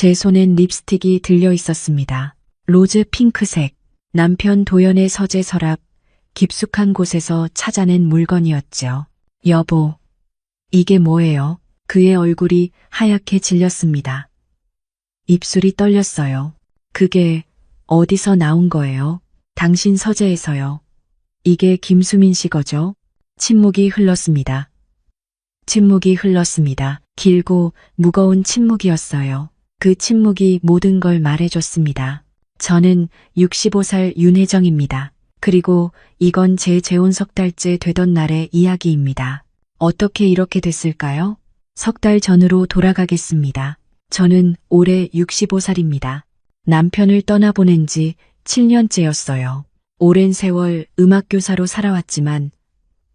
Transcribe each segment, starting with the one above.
제 손엔 립스틱이 들려 있었습니다. 로즈 핑크색. 남편 도연의 서재 서랍, 깊숙한 곳에서 찾아낸 물건이었죠. 여보, 이게 뭐예요? 그의 얼굴이 하얗게 질렸습니다. 입술이 떨렸어요. 그게 어디서 나온 거예요? 당신 서재에서요. 이게 김수민 씨 거죠? 침묵이 흘렀습니다. 침묵이 흘렀습니다. 길고 무거운 침묵이었어요. 그 침묵이 모든 걸 말해줬습니다. 저는 65살 윤혜정입니다. 그리고 이건 제 재혼 석 달째 되던 날의 이야기입니다. 어떻게 이렇게 됐을까요? 석 달 전으로 돌아가겠습니다. 저는 올해 65살입니다. 남편을 떠나보낸 지 7년째였어요. 오랜 세월 음악교사로 살아왔지만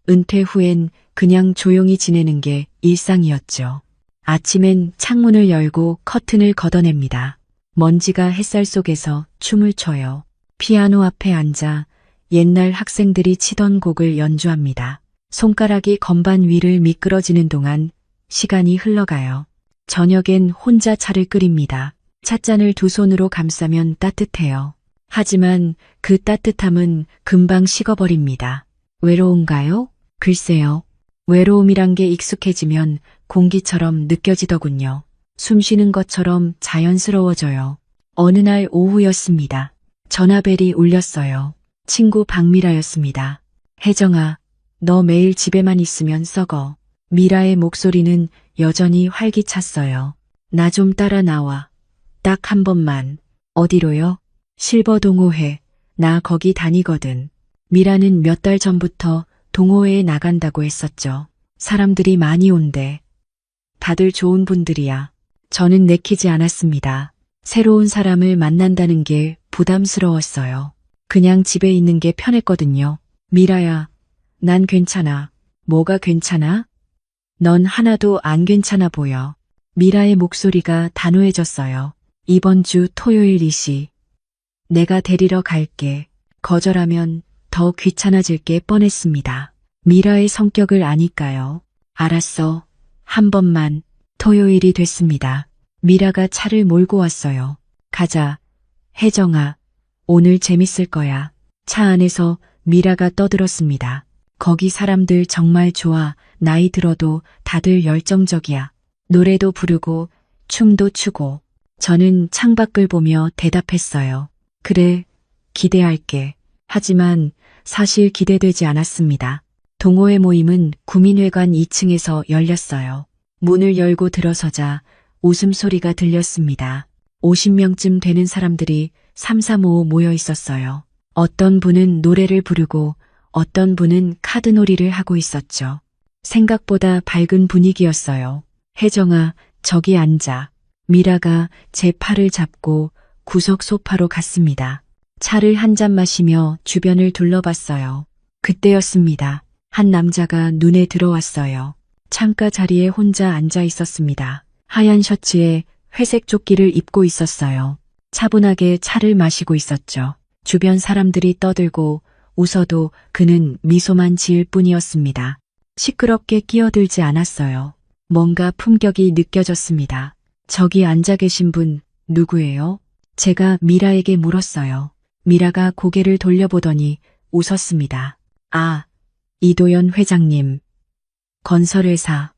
은퇴 후엔 그냥 조용히 지내는 게 일상이었죠. 아침엔 창문을 열고 커튼을 걷어냅니다. 먼지가 햇살 속에서 춤을 춰요. 피아노 앞에 앉아 옛날 학생들이 치던 곡을 연주합니다. 손가락이 건반 위를 미끄러지는 동안 시간이 흘러가요. 저녁엔 혼자 차를 끓입니다. 찻잔을 두 손으로 감싸면 따뜻해요. 하지만 그 따뜻함은 금방 식어버립니다. 외로운가요? 글쎄요. 외로움이란 게 익숙해지면 공기처럼 느껴지더군요. 숨 쉬는 것처럼 자연스러워져요. 어느 날 오후였습니다. 전화벨이 울렸어요. 친구 박미라였습니다. 혜정아, 너 매일 집에만 있으면 썩어. 미라의 목소리는 여전히 활기찼어요. 나 좀 따라 나와. 딱 한 번만. 어디로요? 실버 동호회. 나 거기 다니거든. 미라는 몇 달 전부터 동호회에 나간다고 했었죠. 사람들이 많이 온대. 다들 좋은 분들이야. 저는 내키지 않았습니다. 새로운 사람을 만난다는 게 부담스러웠어요. 그냥 집에 있는 게 편했거든요. 미라야, 난 괜찮아. 뭐가 괜찮아? 넌 하나도 안 괜찮아 보여. 미라의 목소리가 단호해졌어요. 이번 주 토요일 2시. 내가 데리러 갈게. 거절하면 더 귀찮아질 게 뻔했습니다. 미라의 성격을 아니까요. 알았어. 한 번만. 토요일이 됐습니다. 미라가 차를 몰고 왔어요. 가자. 혜정아, 오늘 재밌을 거야. 차 안에서 미라가 떠들었습니다. 거기 사람들 정말 좋아. 나이 들어도 다들 열정적이야. 노래도 부르고 춤도 추고. 저는 창밖을 보며 대답했어요. 그래, 기대할게. 하지만 사실 기대되지 않았습니다. 동호회 모임은 구민회관 2층에서 열렸어요. 문을 열고 들어서자 웃음소리가 들렸습니다. 50명쯤 되는 사람들이 삼삼오오 모여 있었어요. 어떤 분은 노래를 부르고 어떤 분은 카드놀이를 하고 있었죠. 생각보다 밝은 분위기였어요. 혜정아, 저기 앉아. 미라가 제 팔을 잡고 구석 소파로 갔습니다. 차를 한 잔 마시며 주변을 둘러봤어요. 그때였습니다. 한 남자가 눈에 들어왔어요. 창가 자리에 혼자 앉아 있었습니다. 하얀 셔츠에 회색 조끼를 입고 있었어요. 차분하게 차를 마시고 있었죠. 주변 사람들이 떠들고 웃어도 그는 미소만 지을 뿐이었습니다. 시끄럽게 끼어들지 않았어요. 뭔가 품격이 느껴졌습니다. 저기 앉아 계신 분 누구예요? 제가 미라에게 물었어요. 미라가 고개를 돌려보더니 웃었습니다. 아, 이도연 회장님. 건설회사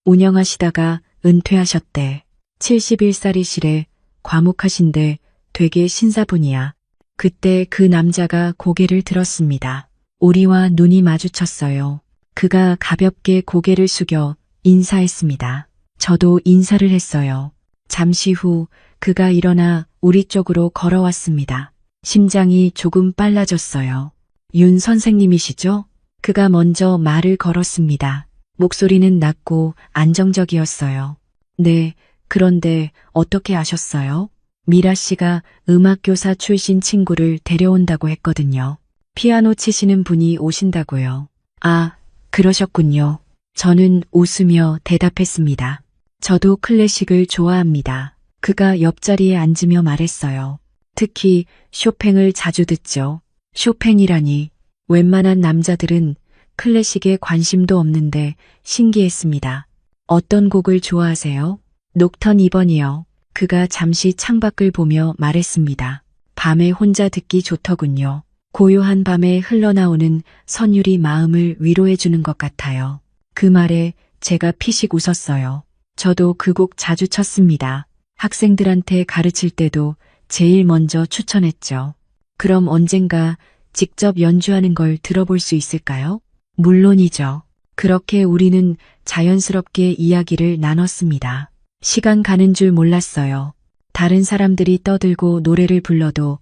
운영하시다가 은퇴하셨대. 71살이시래. 과묵하신데 되게 신사분이야. 그때 그 남자가 고개를 들었습니다. 우리와 눈이 마주쳤어요. 그가 가볍게 고개를 숙여 인사했습니다. 저도 인사를 했어요. 잠시 후 그가 일어나 우리 쪽으로 걸어왔습니다. 심장이 조금 빨라졌어요. 윤 선생님이시죠? 그가 먼저 말을 걸었습니다. 목소리는 낮고 안정적이었어요. 네, 그런데 어떻게 아셨어요? 미라 씨가 음악교사 출신 친구를 데려온다고 했거든요. 피아노 치시는 분이 오신다고요. 아, 그러셨군요. 저는 웃으며 대답했습니다. 저도 클래식을 좋아합니다. 그가 옆자리에 앉으며 말했어요. 특히 쇼팽을 자주 듣죠. 쇼팽이라니. 웬만한 남자들은 클래식에 관심도 없는데 신기했습니다. 어떤 곡을 좋아하세요? 녹턴 2번이요. 그가 잠시 창밖을 보며 말했습니다. 밤에 혼자 듣기 좋더군요. 고요한 밤에 흘러나오는 선율이 마음을 위로해주는 것 같아요. 그 말에 제가 피식 웃었어요. 저도 그 곡 자주 쳤습니다. 학생들한테 가르칠 때도 제일 먼저 추천했죠. 그럼 언젠가 직접 연주하는 걸 들어볼 수 있을까요? 물론이죠. 그렇게 우리는 자연스럽게 이야기를 나눴습니다. 시간 가는 줄 몰랐어요. 다른 사람들이 떠들고 노래를 불러도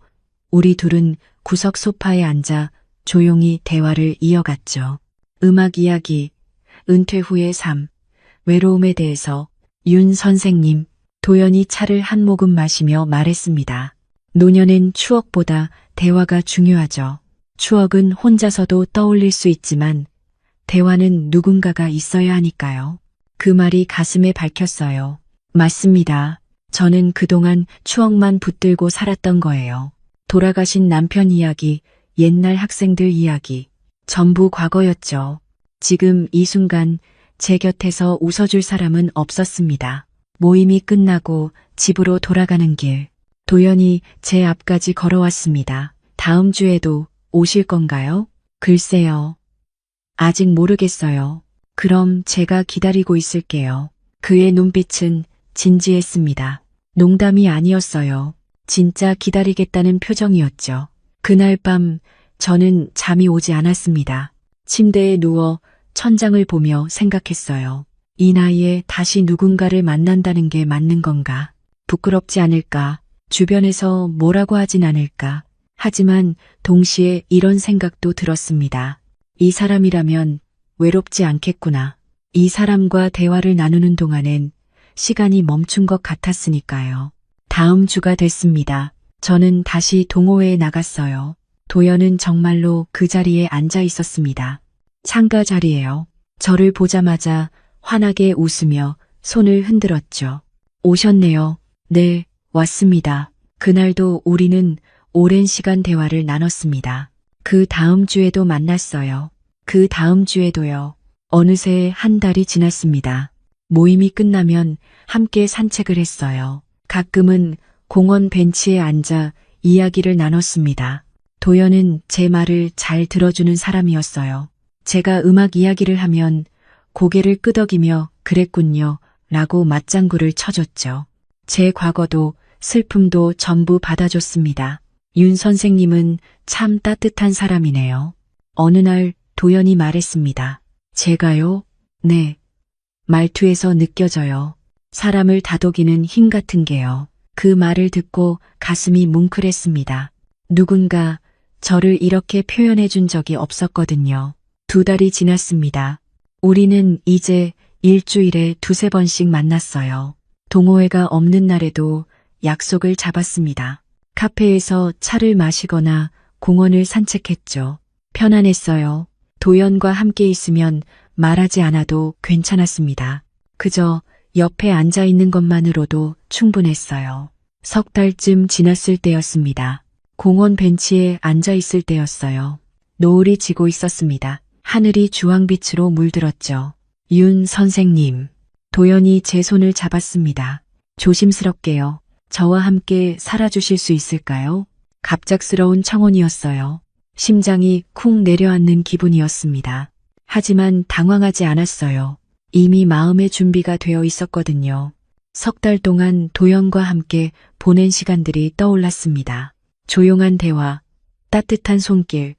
우리 둘은 구석 소파에 앉아 조용히 대화를 이어갔죠. 음악 이야기, 은퇴 후의 삶, 외로움에 대해서 윤 선생님, 도연이 차를 한 모금 마시며 말했습니다. 노년엔 추억보다 대화가 중요하죠. 추억은 혼자서도 떠올릴 수 있지만 대화는 누군가가 있어야 하니까요. 그 말이 가슴에 박혔어요. 맞습니다. 저는 그동안 추억만 붙들고 살았던 거예요. 돌아가신 남편 이야기, 옛날 학생들 이야기, 전부 과거였죠. 지금 이 순간 제 곁에서 웃어줄 사람은 없었습니다. 모임이 끝나고 집으로 돌아가는 길, 도연이 제 앞까지 걸어왔습니다. 다음 주에도 오실 건가요? 글쎄요. 아직 모르겠어요. 그럼 제가 기다리고 있을게요. 그의 눈빛은 진지했습니다. 농담이 아니었어요. 진짜 기다리겠다는 표정이었죠. 그날 밤 저는 잠이 오지 않았습니다. 침대에 누워 천장을 보며 생각했어요. 이 나이에 다시 누군가를 만난다는 게 맞는 건가? 부끄럽지 않을까? 주변에서 뭐라고 하진 않을까? 하지만 동시에 이런 생각도 들었습니다. 이 사람이라면 외롭지 않겠구나. 이 사람과 대화를 나누는 동안엔 시간이 멈춘 것 같았으니까요. 다음 주가 됐습니다. 저는 다시 동호회에 나갔어요. 도연은 정말로 그 자리에 앉아 있었습니다. 창가 자리에요. 저를 보자마자 환하게 웃으며 손을 흔들었죠. 오셨네요. 네, 왔습니다. 그날도 우리는 오랜 시간 대화를 나눴습니다. 그 다음 주에도 만났어요. 그 다음 주에도요. 어느새 한 달이 지났습니다. 모임이 끝나면 함께 산책을 했어요. 가끔은 공원 벤치에 앉아 이야기를 나눴습니다. 도연은 제 말을 잘 들어주는 사람이었어요. 제가 음악 이야기를 하면 고개를 끄덕이며 그랬군요 라고 맞장구를 쳐줬죠. 제 과거도 슬픔도 전부 받아줬습니다. 윤 선생님은 참 따뜻한 사람이네요. 어느 날 도연이 말했습니다. 제가요? 네. 말투에서 느껴져요. 사람을 다독이는 힘 같은 게요. 그 말을 듣고 가슴이 뭉클했습니다. 누군가 저를 이렇게 표현해 준 적이 없었거든요. 2달이 지났습니다. 우리는 이제 일주일에 2~3번씩 만났어요. 동호회가 없는 날에도 약속을 잡았습니다. 카페에서 차를 마시거나 공원을 산책했죠. 편안했어요. 도연과 함께 있으면 말하지 않아도 괜찮았습니다. 그저 옆에 앉아 있는 것만으로도 충분했어요. 3달쯤 지났을 때였습니다. 공원 벤치에 앉아 있을 때였어요. 노을이 지고 있었습니다. 하늘이 주황빛으로 물들었죠. 윤 선생님. 도연이 제 손을 잡았습니다. 조심스럽게요. 저와 함께 살아주실 수 있을까요? 갑작스러운 청혼이었어요. 심장이 쿵 내려앉는 기분이었습니다. 하지만 당황하지 않았어요. 이미 마음의 준비가 되어 있었거든요. 3달 동안 도연과 함께 보낸 시간들이 떠올랐습니다. 조용한 대화, 따뜻한 손길,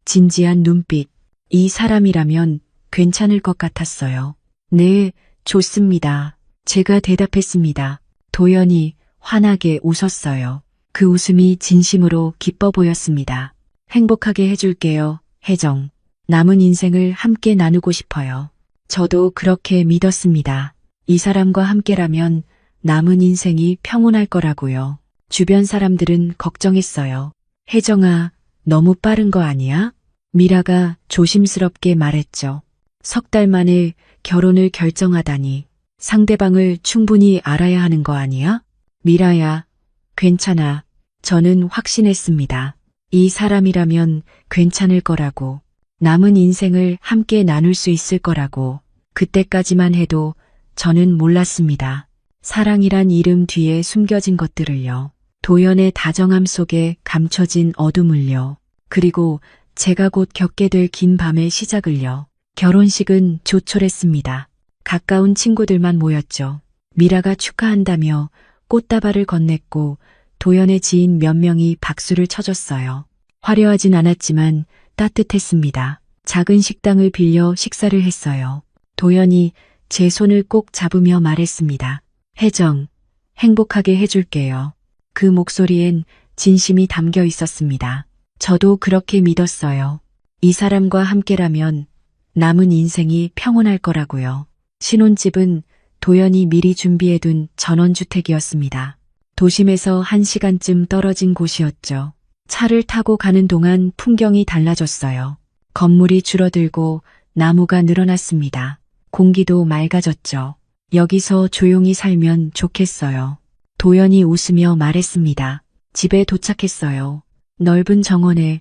진지한 눈빛. 이 사람이라면 괜찮을 것 같았어요. 네, 좋습니다. 제가 대답했습니다. 도연이 환하게 웃었어요. 그 웃음이 진심으로 기뻐 보였습니다. 행복하게 해줄게요, 혜정. 남은 인생을 함께 나누고 싶어요. 저도 그렇게 믿었습니다. 이 사람과 함께라면 남은 인생이 평온할 거라고요. 주변 사람들은 걱정했어요. 혜정아, 너무 빠른 거 아니야? 미라가 조심스럽게 말했죠. 3달 만에 결혼을 결정하다니. 상대방을 충분히 알아야 하는 거 아니야? 미라야, 괜찮아. 저는 확신했습니다. 이 사람이라면 괜찮을 거라고. 남은 인생을 함께 나눌 수 있을 거라고. 그때까지만 해도 저는 몰랐습니다. 사랑이란 이름 뒤에 숨겨진 것들을요. 도연의 다정함 속에 감춰진 어둠을요. 그리고 제가 곧 겪게 될 긴 밤의 시작을요. 결혼식은 조촐했습니다. 가까운 친구들만 모였죠. 미라가 축하한다며 꽃다발을 건넸고 도연의 지인 몇 명이 박수를 쳐줬어요. 화려하진 않았지만 따뜻했습니다. 작은 식당을 빌려 식사를 했어요. 도연이 제 손을 꼭 잡으며 말했습니다. 혜정, 행복하게 해줄게요. 그 목소리엔 진심이 담겨 있었습니다. 저도 그렇게 믿었어요. 이 사람과 함께라면 남은 인생이 평온할 거라고요. 신혼집은 도연이 미리 준비해둔 전원주택이었습니다. 도심에서 1시간쯤 떨어진 곳이었죠. 차를 타고 가는 동안 풍경이 달라졌어요. 건물이 줄어들고 나무가 늘어났습니다. 공기도 맑아졌죠. 여기서 조용히 살면 좋겠어요. 도연이 웃으며 말했습니다. 집에 도착했어요. 넓은 정원에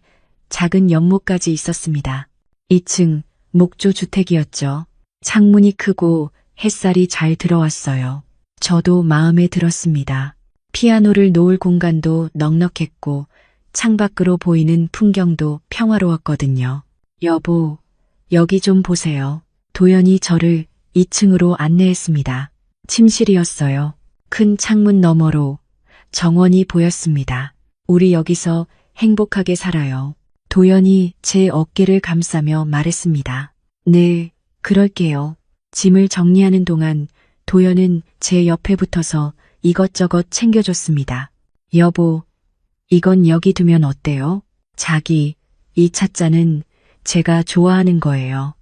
작은 연못까지 있었습니다. 2층 목조 주택이었죠. 창문이 크고 햇살이 잘 들어왔어요. 저도 마음에 들었습니다. 피아노를 놓을 공간도 넉넉했고 창밖으로 보이는 풍경도 평화로웠거든요. 여보, 여기 좀 보세요. 도연이 저를 2층으로 안내했습니다. 침실이었어요. 큰 창문 너머로 정원이 보였습니다. 우리 여기서 행복하게 살아요. 도연이 제 어깨를 감싸며 말했습니다. 네, 그럴게요. 짐을 정리하는 동안 도연은 제 옆에 붙어서 이것저것 챙겨줬습니다. 여보, 이건 여기 두면 어때요? 자기, 이 찻잔은 제가 좋아하는 거예요.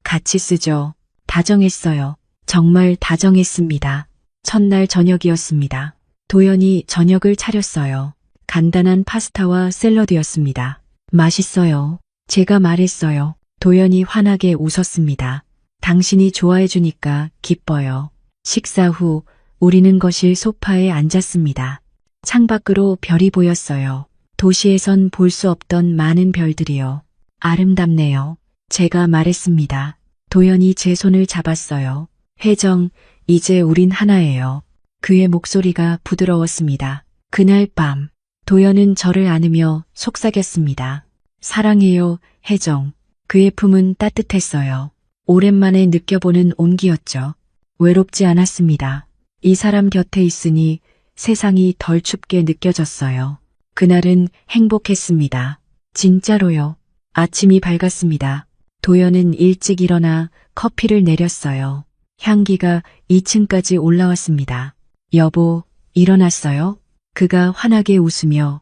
같이 쓰죠. 다정했어요. 정말 다정했습니다. 첫날 저녁이었습니다. 도연이 저녁을 차렸어요. 간단한 파스타와 샐러드였습니다. 맛있어요. 제가 말했어요. 도연이 환하게 웃었습니다. 당신이 좋아해 주니까 기뻐요. 식사 후 우리는 거실 소파에 앉았습니다. 창밖으로 별이 보였어요. 도시에선 볼 수 없던 많은 별들이요. 아름답네요. 제가 말했습니다. 도연이 제 손을 잡았어요. 혜정, 이제 우린 하나예요. 그의 목소리가 부드러웠습니다. 그날 밤, 도연은 저를 안으며 속삭였습니다. 사랑해요, 혜정. 그의 품은 따뜻했어요. 오랜만에 느껴보는 온기였죠. 외롭지 않았습니다. 이 사람 곁에 있으니 세상이 덜 춥게 느껴졌어요. 그날은 행복했습니다. 진짜로요. 아침이 밝았습니다. 도연은 일찍 일어나 커피를 내렸어요. 향기가 2층까지 올라왔습니다. 여보, 일어났어요? 그가 환하게 웃으며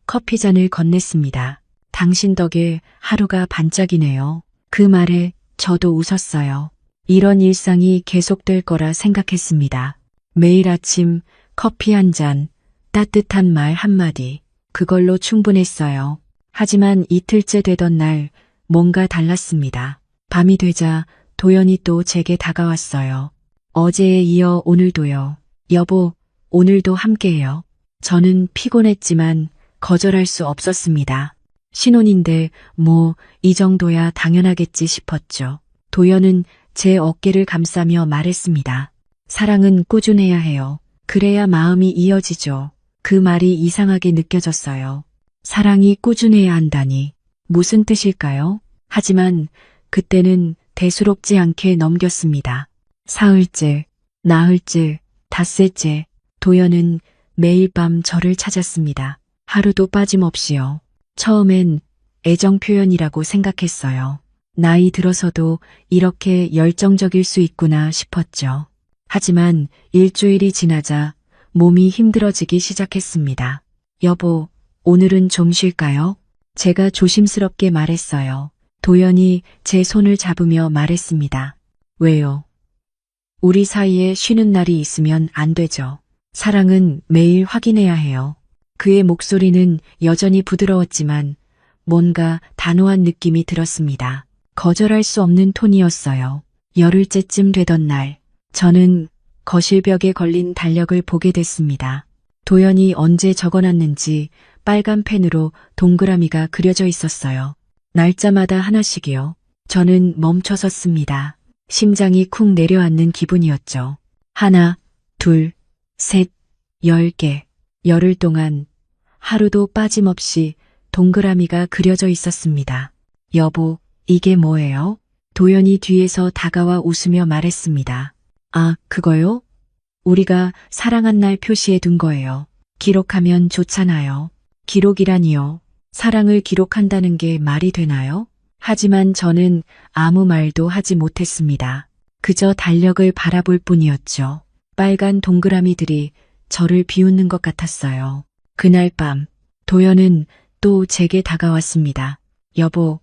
커피잔을 건넸습니다. 당신 덕에 하루가 반짝이네요. 그 말에 저도 웃었어요. 이런 일상이 계속될 거라 생각했습니다. 매일 아침 커피 한 잔, 따뜻한 말 한마디, 그걸로 충분했어요. 하지만 이틀째 되던 날 뭔가 달랐습니다. 밤이 되자 도연이 또 제게 다가왔어요. 어제에 이어 오늘도요. 여보, 오늘도 함께해요. 저는 피곤했지만 거절할 수 없었습니다. 신혼인데 뭐 이 정도야 당연하겠지 싶었죠. 도연은 제 어깨를 감싸며 말했습니다. 사랑은 꾸준해야 해요. 그래야 마음이 이어지죠. 그 말이 이상하게 느껴졌어요. 사랑이 꾸준해야 한다니 무슨 뜻일까요? 하지만 그때는 대수롭지 않게 넘겼습니다. 사흘째, 나흘째, 닷새째, 도연은 매일 밤 저를 찾았습니다. 하루도 빠짐없이요. 처음엔 애정 표현이라고 생각했어요. 나이 들어서도 이렇게 열정적일 수 있구나 싶었죠. 하지만 일주일이 지나자 몸이 힘들어지기 시작했습니다. 여보, 오늘은 좀 쉴까요? 제가 조심스럽게 말했어요. 도연이 제 손을 잡으며 말했습니다. 왜요? 우리 사이에 쉬는 날이 있으면 안 되죠. 사랑은 매일 확인해야 해요. 그의 목소리는 여전히 부드러웠지만 뭔가 단호한 느낌이 들었습니다. 거절할 수 없는 톤이었어요. 열흘째쯤 되던 날, 저는 거실벽에 걸린 달력을 보게 됐습니다. 도연이 언제 적어놨는지 빨간 펜으로 동그라미가 그려져 있었어요. 날짜마다 하나씩이요. 저는 멈춰 섰습니다. 심장이 쿵 내려앉는 기분이었죠. 하나, 둘, 셋, 10개. 열흘 동안 하루도 빠짐없이 동그라미가 그려져 있었습니다. 여보, 이게 뭐예요? 도연이 뒤에서 다가와 웃으며 말했습니다. 아, 그거요? 우리가 사랑한 날 표시해 둔 거예요. 기록하면 좋잖아요. 기록이라니요. 사랑을 기록한다는 게 말이 되나요? 하지만 저는 아무 말도 하지 못했습니다. 그저 달력을 바라볼 뿐이었죠. 빨간 동그라미들이 저를 비웃는 것 같았어요. 그날 밤, 도연은 또 제게 다가왔습니다. 여보,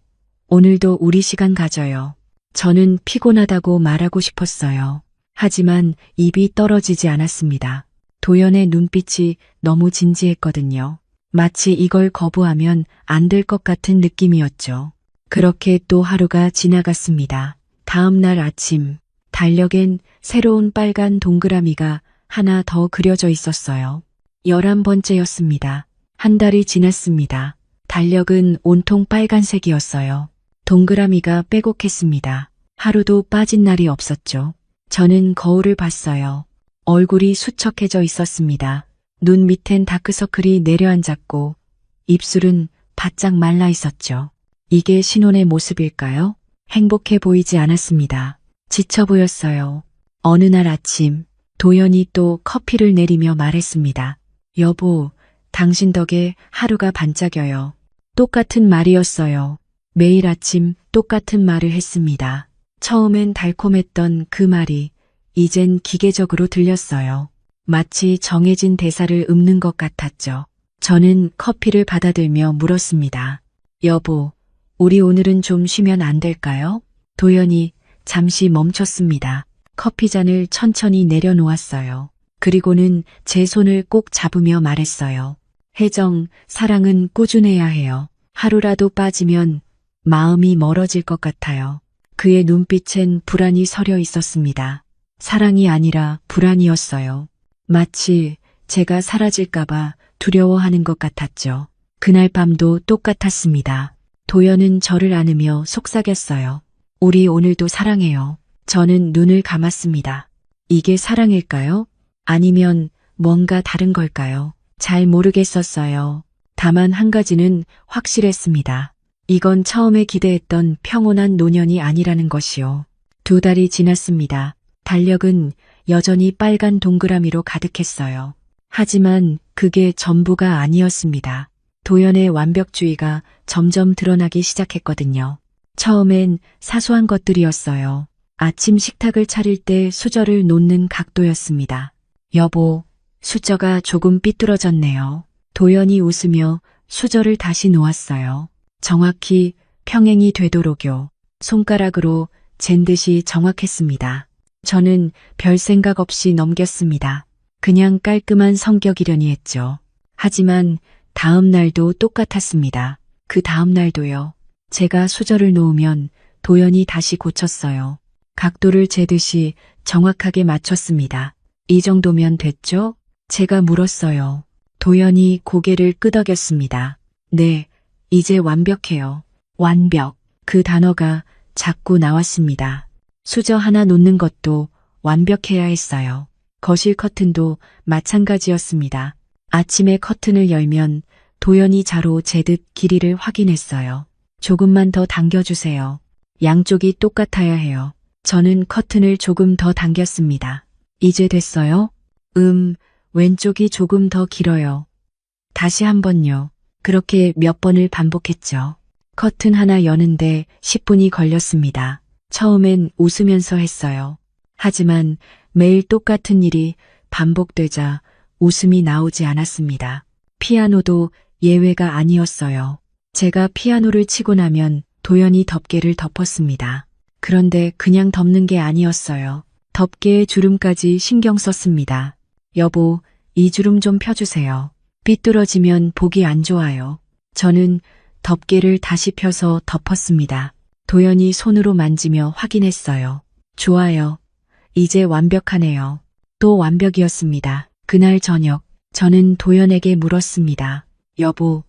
오늘도 우리 시간 가져요. 저는 피곤하다고 말하고 싶었어요. 하지만 입이 떨어지지 않았습니다. 도연의 눈빛이 너무 진지했거든요. 마치 이걸 거부하면 안 될 것 같은 느낌이었죠. 그렇게 또 하루가 지나갔습니다. 다음 날 아침, 달력엔 새로운 빨간 동그라미가 하나 더 그려져 있었어요. 11번째였습니다. 한 달이 지났습니다. 달력은 온통 빨간색이었어요. 동그라미가 빼곡했습니다. 하루도 빠진 날이 없었죠. 저는 거울을 봤어요. 얼굴이 수척해져 있었습니다. 눈 밑엔 다크서클이 내려앉았고 입술은 바짝 말라 있었죠. 이게 신혼의 모습일까요? 행복해 보이지 않았습니다. 지쳐 보였어요. 어느 날 아침 도연이 또 커피를 내리며 말했습니다. 여보, 당신 덕에 하루가 반짝여요. 똑같은 말이었어요. 매일 아침 똑같은 말을 했습니다. 처음엔 달콤했던 그 말이 이젠 기계적으로 들렸어요. 마치 정해진 대사를 읊는 것 같았죠. 저는 커피를 받아들며 물었습니다. 여보, 우리 오늘은 좀 쉬면 안 될까요? 도연이 잠시 멈췄습니다. 커피잔을 천천히 내려놓았어요. 그리고는 제 손을 꼭 잡으며 말했어요. 혜정, 사랑은 꾸준해야 해요. 하루라도 빠지면 마음이 멀어질 것 같아요. 그의 눈빛엔 불안이 서려 있었습니다. 사랑이 아니라 불안이었어요. 마치 제가 사라질까봐 두려워하는 것 같았죠. 그날 밤도 똑같았습니다. 도연은 저를 안으며 속삭였어요. 우리 오늘도 사랑해요. 저는 눈을 감았습니다. 이게 사랑일까요? 아니면 뭔가 다른 걸까요? 잘 모르겠었어요. 다만 한 가지는 확실했습니다. 이건 처음에 기대했던 평온한 노년이 아니라는 것이요. 2달이 지났습니다. 달력은 여전히 빨간 동그라미로 가득했어요. 하지만 그게 전부가 아니었습니다. 도연의 완벽주의가 점점 드러나기 시작했거든요. 처음엔 사소한 것들이었어요. 아침 식탁을 차릴 때 수저를 놓는 각도였습니다. 여보, 수저가 조금 삐뚤어졌네요. 도연이 웃으며 수저를 다시 놓았어요. 정확히 평행이 되도록요. 손가락으로 잰 듯이 정확했습니다. 저는 별 생각 없이 넘겼습니다. 그냥 깔끔한 성격이려니 했죠. 하지만 다음 날도 똑같았습니다. 그 다음 날도요. 제가 수저를 놓으면 도연이 다시 고쳤어요. 각도를 재듯이 정확하게 맞췄습니다. 이 정도면 됐죠? 제가 물었어요. 도연이 고개를 끄덕였습니다. 네, 이제 완벽해요. 완벽. 그 단어가 자꾸 나왔습니다. 수저 하나 놓는 것도 완벽해야 했어요. 거실 커튼도 마찬가지였습니다. 아침에 커튼을 열면 도연이 자로 재듯 길이를 확인했어요. 조금만 더 당겨주세요. 양쪽이 똑같아야 해요. 저는 커튼을 조금 더 당겼습니다. 이제 됐어요? 왼쪽이 조금 더 길어요. 다시 한 번요. 그렇게 몇 번을 반복했죠. 커튼 하나 여는데 10분이 걸렸습니다. 처음엔 웃으면서 했어요. 하지만 매일 똑같은 일이 반복되자 웃음이 나오지 않았습니다. 피아노도 예외가 아니었어요. 제가 피아노를 치고 나면 도연이 덮개를 덮었습니다. 그런데 그냥 덮는 게 아니었어요. 덮개의 주름까지 신경 썼습니다. 여보, 이 주름 좀 펴주세요. 삐뚤어지면 보기 안 좋아요. 저는 덮개를 다시 펴서 덮었습니다. 도연이 손으로 만지며 확인했어요. 좋아요. 이제 완벽하네요. 또 완벽이었습니다. 그날 저녁, 저는 도연에게 물었습니다. 여보,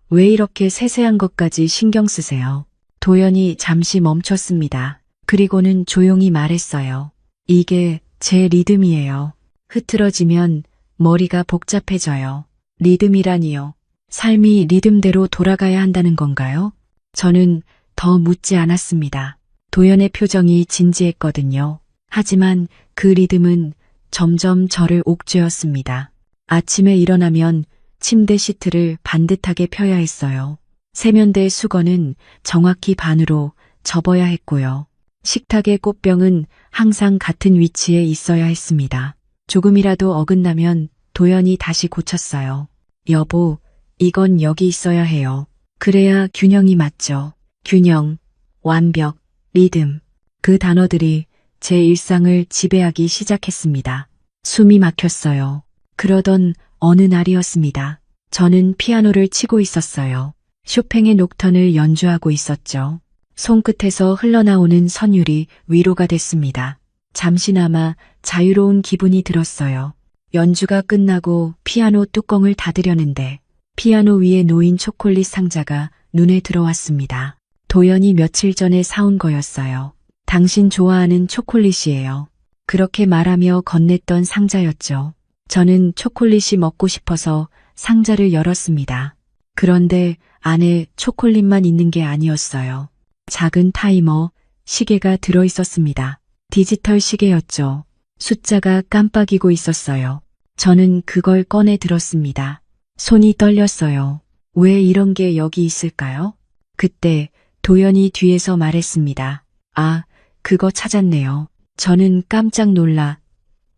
왜 이렇게 세세한 것까지 신경 쓰세요? 도연이 잠시 멈췄습니다. 그리고는 조용히 말했어요. 이게 제 리듬이에요. 흐트러지면 머리가 복잡해져요. 리듬이라니요. 삶이 리듬대로 돌아가야 한다는 건가요? 저는 더 묻지 않았습니다. 도연의 표정이 진지했거든요. 하지만 그 리듬은 점점 저를 옥죄었습니다. 아침에 일어나면 침대 시트를 반듯하게 펴야 했어요. 세면대 수건은 정확히 반으로 접어야 했고요. 식탁의 꽃병은 항상 같은 위치에 있어야 했습니다. 조금이라도 어긋나면 도연이 다시 고쳤어요. 여보, 이건 여기 있어야 해요. 그래야 균형이 맞죠. 균형, 완벽, 리듬. 그 단어들이 제 일상을 지배하기 시작했습니다. 숨이 막혔어요. 그러던 어느 날이었습니다. 저는 피아노를 치고 있었어요. 쇼팽의 녹턴을 연주하고 있었죠. 손끝에서 흘러나오는 선율이 위로가 됐습니다. 잠시나마 자유로운 기분이 들었어요. 연주가 끝나고 피아노 뚜껑을 닫으려는데 피아노 위에 놓인 초콜릿 상자가 눈에 들어왔습니다. 도연이 며칠 전에 사온 거였어요. 당신 좋아하는 초콜릿이에요. 그렇게 말하며 건넸던 상자였죠. 저는 초콜릿이 먹고 싶어서 상자를 열었습니다. 그런데 안에 초콜릿만 있는 게 아니었어요. 작은 타이머, 시계가 들어 있었습니다. 디지털 시계였죠. 숫자가 깜빡이고 있었어요. 저는 그걸 꺼내 들었습니다. 손이 떨렸어요. 왜 이런 게 여기 있을까요? 그때 도연이 뒤에서 말했습니다. 아, 그거 찾았네요. 저는 깜짝 놀라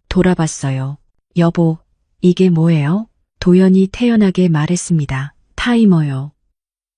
돌아봤어요. 여보, 이게 뭐예요? 도연이 태연하게 말했습니다. 타이머요.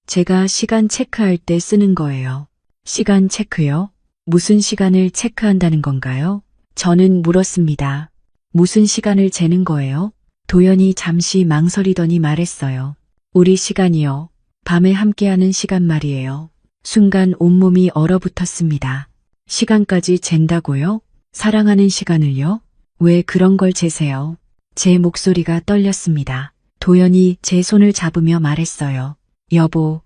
제가 시간 체크할 때 쓰는 거예요. 시간 체크요? 무슨 시간을 체크한다는 건가요? 저는 물었습니다. 무슨 시간을 재는 거예요? 도연이 잠시 망설이더니 말했어요. 우리 시간이요. 밤에 함께하는 시간 말이에요. 순간 온몸이 얼어붙었습니다. 시간까지 잰다고요? 사랑하는 시간을요? 왜 그런 걸 재세요? 제 목소리가 떨렸습니다. 도연이 제 손을 잡으며 말했어요. 여보,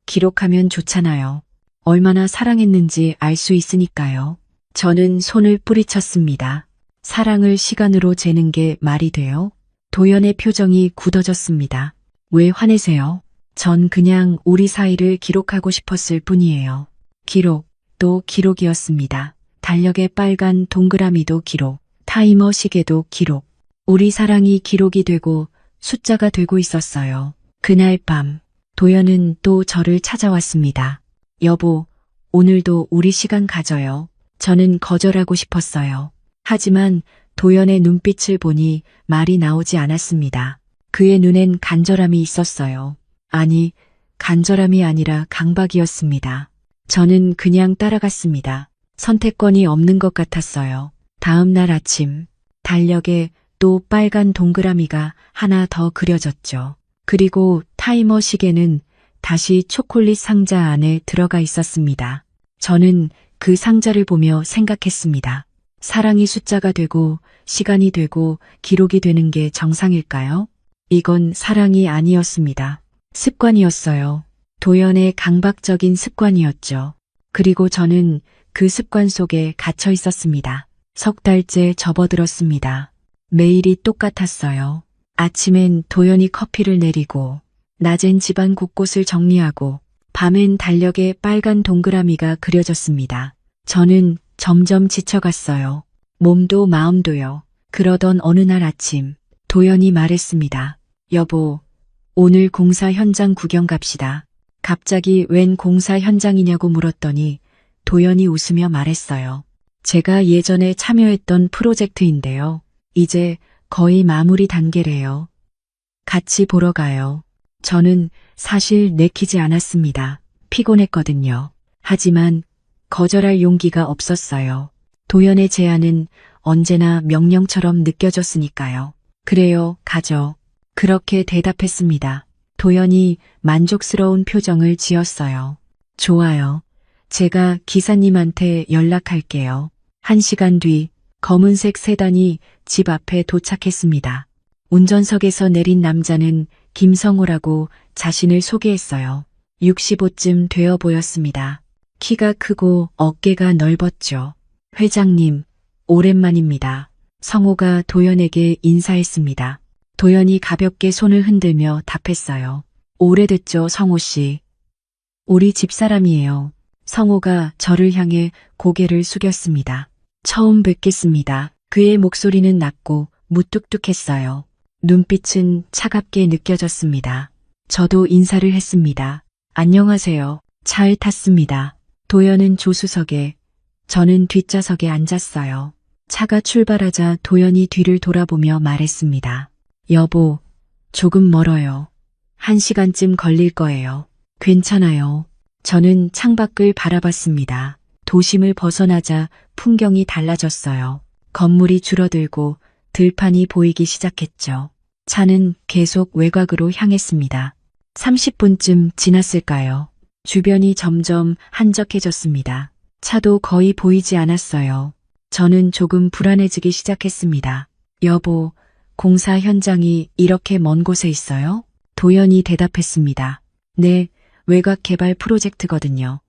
기록하면 좋잖아요. 얼마나 사랑했는지 알 수 있으니까요. 저는 손을 뿌리쳤습니다. 사랑을 시간으로 재는 게 말이 돼요? 도연의 표정이 굳어졌습니다. 왜 화내세요? 전 그냥 우리 사이를 기록하고 싶었을 뿐이에요. 기록, 또 기록이었습니다. 달력의 빨간 동그라미도 기록, 타이머 시계도 기록. 우리 사랑이 기록이 되고 숫자가 되고 있었어요. 그날 밤, 도연은 또 저를 찾아왔습니다. 여보, 오늘도 우리 시간 가져요. 저는 거절하고 싶었어요. 하지만 도연의 눈빛을 보니 말이 나오지 않았습니다. 그의 눈엔 간절함이 있었어요. 아니, 간절함이 아니라 강박이었습니다. 저는 그냥 따라갔습니다. 선택권이 없는 것 같았어요. 다음 날 아침, 달력에 또 빨간 동그라미가 하나 더 그려졌죠. 그리고 타이머 시계는 다시 초콜릿 상자 안에 들어가 있었습니다. 저는 그 상자를 보며 생각했습니다. 사랑이 숫자가 되고 시간이 되고 기록이 되는 게 정상일까요? 이건 사랑이 아니었습니다. 습관이었어요. 도연의 강박적인 습관이었죠. 그리고 저는 그 습관 속에 갇혀 있었습니다. 석 달째 접어들었습니다. 매일이 똑같았어요. 아침엔 도연이 커피를 내리고, 낮엔 집안 곳곳을 정리하고, 밤엔 달력에 빨간 동그라미가 그려졌습니다. 저는 점점 지쳐갔어요. 몸도 마음도요. 그러던 어느 날 아침, 도연이 말했습니다. 여보, 오늘 공사 현장 구경 갑시다. 갑자기 웬 공사 현장이냐고 물었더니 도연이 웃으며 말했어요. 제가 예전에 참여했던 프로젝트인데요. 이제 거의 마무리 단계래요. 같이 보러 가요. 저는 사실 내키지 않았습니다. 피곤했거든요. 하지만 거절할 용기가 없었어요. 도연의 제안은 언제나 명령처럼 느껴졌으니까요. 그래요, 가죠. 그렇게 대답했습니다. 도연이 만족스러운 표정을 지었어요. 좋아요. 제가 기사님한테 연락할게요. 1시간 뒤 검은색 세단이 집 앞에 도착했습니다. 운전석에서 내린 남자는 김성호라고 자신을 소개했어요. 65쯤 되어 보였습니다. 키가 크고 어깨가 넓었죠. 회장님, 오랜만입니다. 성호가 도연에게 인사했습니다. 도연이 가볍게 손을 흔들며 답했어요. 오래됐죠, 성호 씨. 우리 집사람이에요. 성호가 저를 향해 고개를 숙였습니다. 처음 뵙겠습니다. 그의 목소리는 낮고 무뚝뚝했어요. 눈빛은 차갑게 느껴졌습니다. 저도 인사를 했습니다. 안녕하세요. 차에 탔습니다. 도연은 조수석에, 저는 뒷좌석에 앉았어요. 차가 출발하자 도연이 뒤를 돌아보며 말했습니다. 여보, 조금 멀어요. 1시간쯤 걸릴 거예요. 괜찮아요. 저는 창밖을 바라봤습니다. 도심을 벗어나자 풍경이 달라졌어요. 건물이 줄어들고 들판이 보이기 시작했죠. 차는 계속 외곽으로 향했습니다. 30분쯤 지났을까요? 주변이 점점 한적해졌습니다. 차도 거의 보이지 않았어요. 저는 조금 불안해지기 시작했습니다. 여보, 공사 현장이 이렇게 먼 곳에 있어요? 도연이 대답했습니다. 네, 외곽 개발 프로젝트거든요.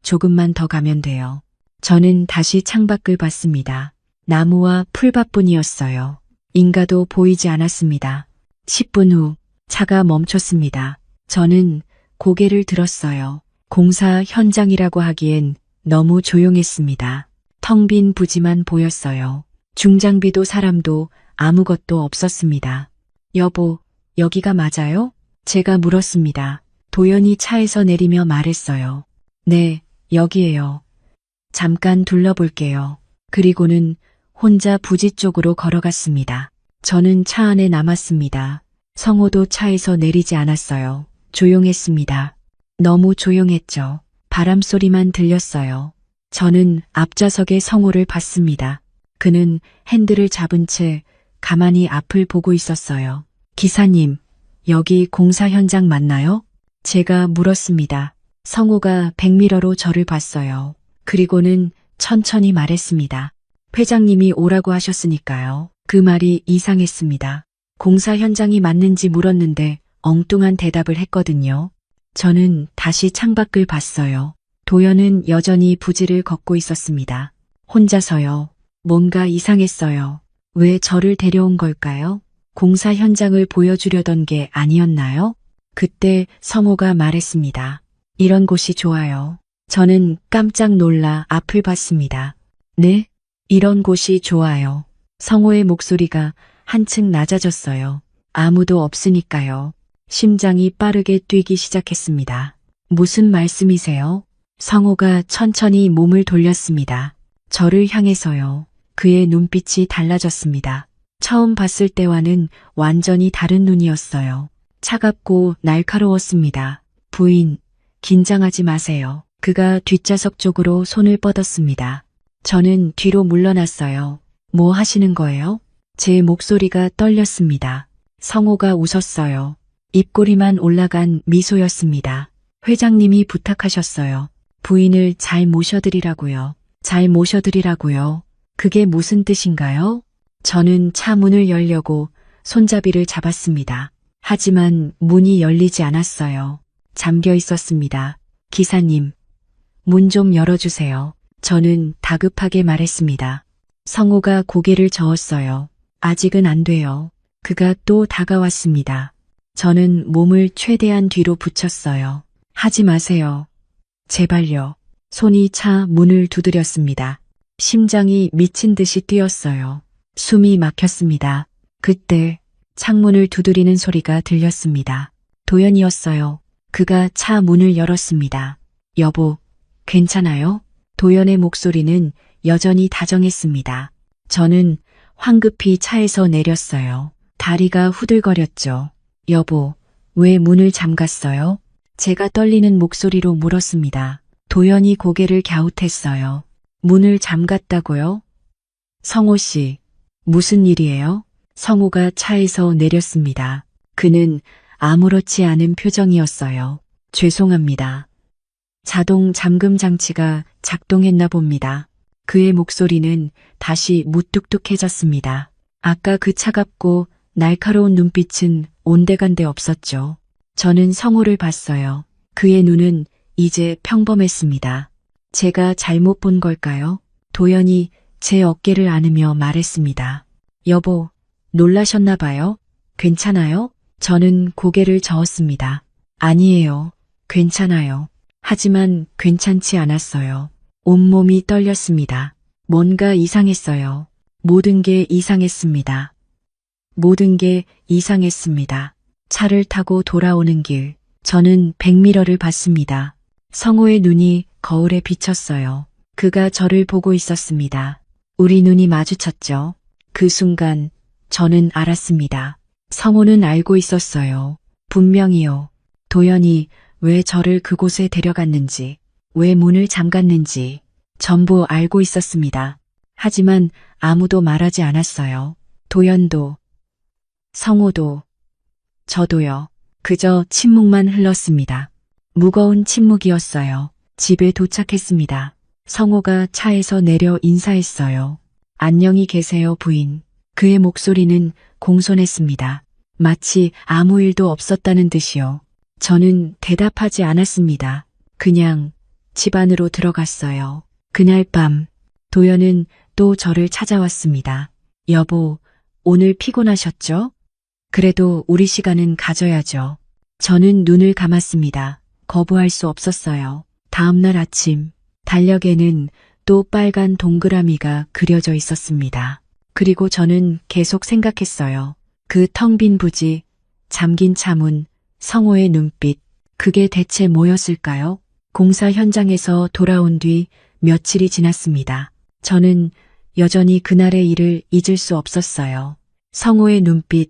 조금만 더 가면 돼요. 저는 다시 창밖을 봤습니다. 나무와 풀밭뿐이었어요. 인가도 보이지 않았습니다. 10분 후 차가 멈췄습니다. 저는 고개를 들었어요. 공사 현장이라고 하기엔 너무 조용했습니다. 텅 빈 부지만 보였어요. 중장비도 사람도 아무것도 없었습니다. 여보, 여기가 맞아요? 제가 물었습니다. 도연이 차에서 내리며 말했어요. 네, 여기에요. 잠깐 둘러볼게요. 그리고는 혼자 부지 쪽으로 걸어갔습니다. 저는 차 안에 남았습니다. 성호도 차에서 내리지 않았어요. 조용했습니다. 너무 조용했죠. 바람 소리만 들렸어요. 저는 앞좌석에 성호를 봤습니다. 그는 핸들을 잡은 채 가만히 앞을 보고 있었어요. 기사님, 여기 공사 현장 맞나요? 제가 물었습니다. 성호가 백미러로 저를 봤어요. 그리고는 천천히 말했습니다. 회장님이 오라고 하셨으니까요. 그 말이 이상했습니다. 공사 현장이 맞는지 물었는데 엉뚱한 대답을 했거든요. 저는 다시 창밖을 봤어요. 도연은 여전히 부지를 걷고 있었습니다. 혼자서요. 뭔가 이상했어요. 왜 저를 데려온 걸까요? 공사 현장을 보여주려던 게 아니었나요? 그때 성호가 말했습니다. 이런 곳이 좋아요. 저는 깜짝 놀라 앞을 봤습니다. 네? 이런 곳이 좋아요. 성호의 목소리가 한층 낮아졌어요. 아무도 없으니까요. 심장이 빠르게 뛰기 시작했습니다. 무슨 말씀이세요? 성호가 천천히 몸을 돌렸습니다. 저를 향해서요. 그의 눈빛이 달라졌습니다. 처음 봤을 때와는 완전히 다른 눈이었어요. 차갑고 날카로웠습니다. 부인, 긴장하지 마세요. 그가 뒷좌석 쪽으로 손을 뻗었습니다. 저는 뒤로 물러났어요. 뭐 하시는 거예요? 제 목소리가 떨렸습니다. 성호가 웃었어요. 입꼬리만 올라간 미소였습니다. 회장님이 부탁하셨어요. 부인을 잘 모셔드리라고요. 잘 모셔드리라고요. 그게 무슨 뜻인가요? 저는 차 문을 열려고 손잡이를 잡았습니다. 하지만 문이 열리지 않았어요. 잠겨 있었습니다. 기사님, 문 좀 열어주세요. 저는 다급하게 말했습니다. 성호가 고개를 저었어요. 아직은 안 돼요. 그가 또 다가왔습니다. 저는 몸을 최대한 뒤로 붙였어요. 하지 마세요. 제발요. 손이 차 문을 두드렸습니다. 심장이 미친 듯이 뛰었어요. 숨이 막혔습니다. 그때 창문을 두드리는 소리가 들렸습니다. 도연이었어요. 그가 차 문을 열었습니다. 여보, 괜찮아요? 도연의 목소리는 여전히 다정했습니다. 저는 황급히 차에서 내렸어요. 다리가 후들거렸죠. 여보, 왜 문을 잠갔어요? 제가 떨리는 목소리로 물었습니다. 도연이 고개를 갸웃했어요. 문을 잠갔다고요? 성호 씨, 무슨 일이에요? 성호가 차에서 내렸습니다. 그는 아무렇지 않은 표정이었어요. 죄송합니다. 자동 잠금 장치가 작동했나 봅니다. 그의 목소리는 다시 무뚝뚝해졌습니다. 아까 그 차갑고 날카로운 눈빛은 온데간데 없었죠. 저는 성호를 봤어요. 그의 눈은 이제 평범했습니다. 제가 잘못 본 걸까요? 도연이 제 어깨를 안으며 말했습니다. 여보, 놀라셨나 봐요? 괜찮아요? 저는 고개를 저었습니다. 아니에요. 괜찮아요. 하지만 괜찮지 않았어요. 온몸이 떨렸습니다. 뭔가 이상했어요. 모든 게 이상했습니다. 모든 게 이상했습니다. 차를 타고 돌아오는 길, 저는 백미러를 봤습니다. 성호의 눈이 거울에 비쳤어요. 그가 저를 보고 있었습니다. 우리 눈이 마주쳤죠. 그 순간 저는 알았습니다. 성호는 알고 있었어요. 분명히요. 도연이 왜 저를 그곳에 데려갔는지, 왜 문을 잠갔는지 전부 알고 있었습니다. 하지만 아무도 말하지 않았어요. 도연도, 성호도, 저도요. 그저 침묵만 흘렀습니다. 무거운 침묵이었어요. 집에 도착했습니다. 성호가 차에서 내려 인사했어요. 안녕히 계세요, 부인. 그의 목소리는 공손했습니다. 마치 아무 일도 없었다는 듯이요. 저는 대답하지 않았습니다. 그냥 집 안으로 들어갔어요. 그날 밤, 도연은 또 저를 찾아왔습니다. 여보, 오늘 피곤하셨죠? 그래도 우리 시간은 가져야죠. 저는 눈을 감았습니다. 거부할 수 없었어요. 다음날 아침, 달력에는 또 빨간 동그라미가 그려져 있었습니다. 그리고 저는 계속 생각했어요. 그 텅 빈 부지, 잠긴 차문, 성호의 눈빛, 그게 대체 뭐였을까요? 공사 현장에서 돌아온 뒤 며칠이 지났습니다. 저는 여전히 그날의 일을 잊을 수 없었어요. 성호의 눈빛,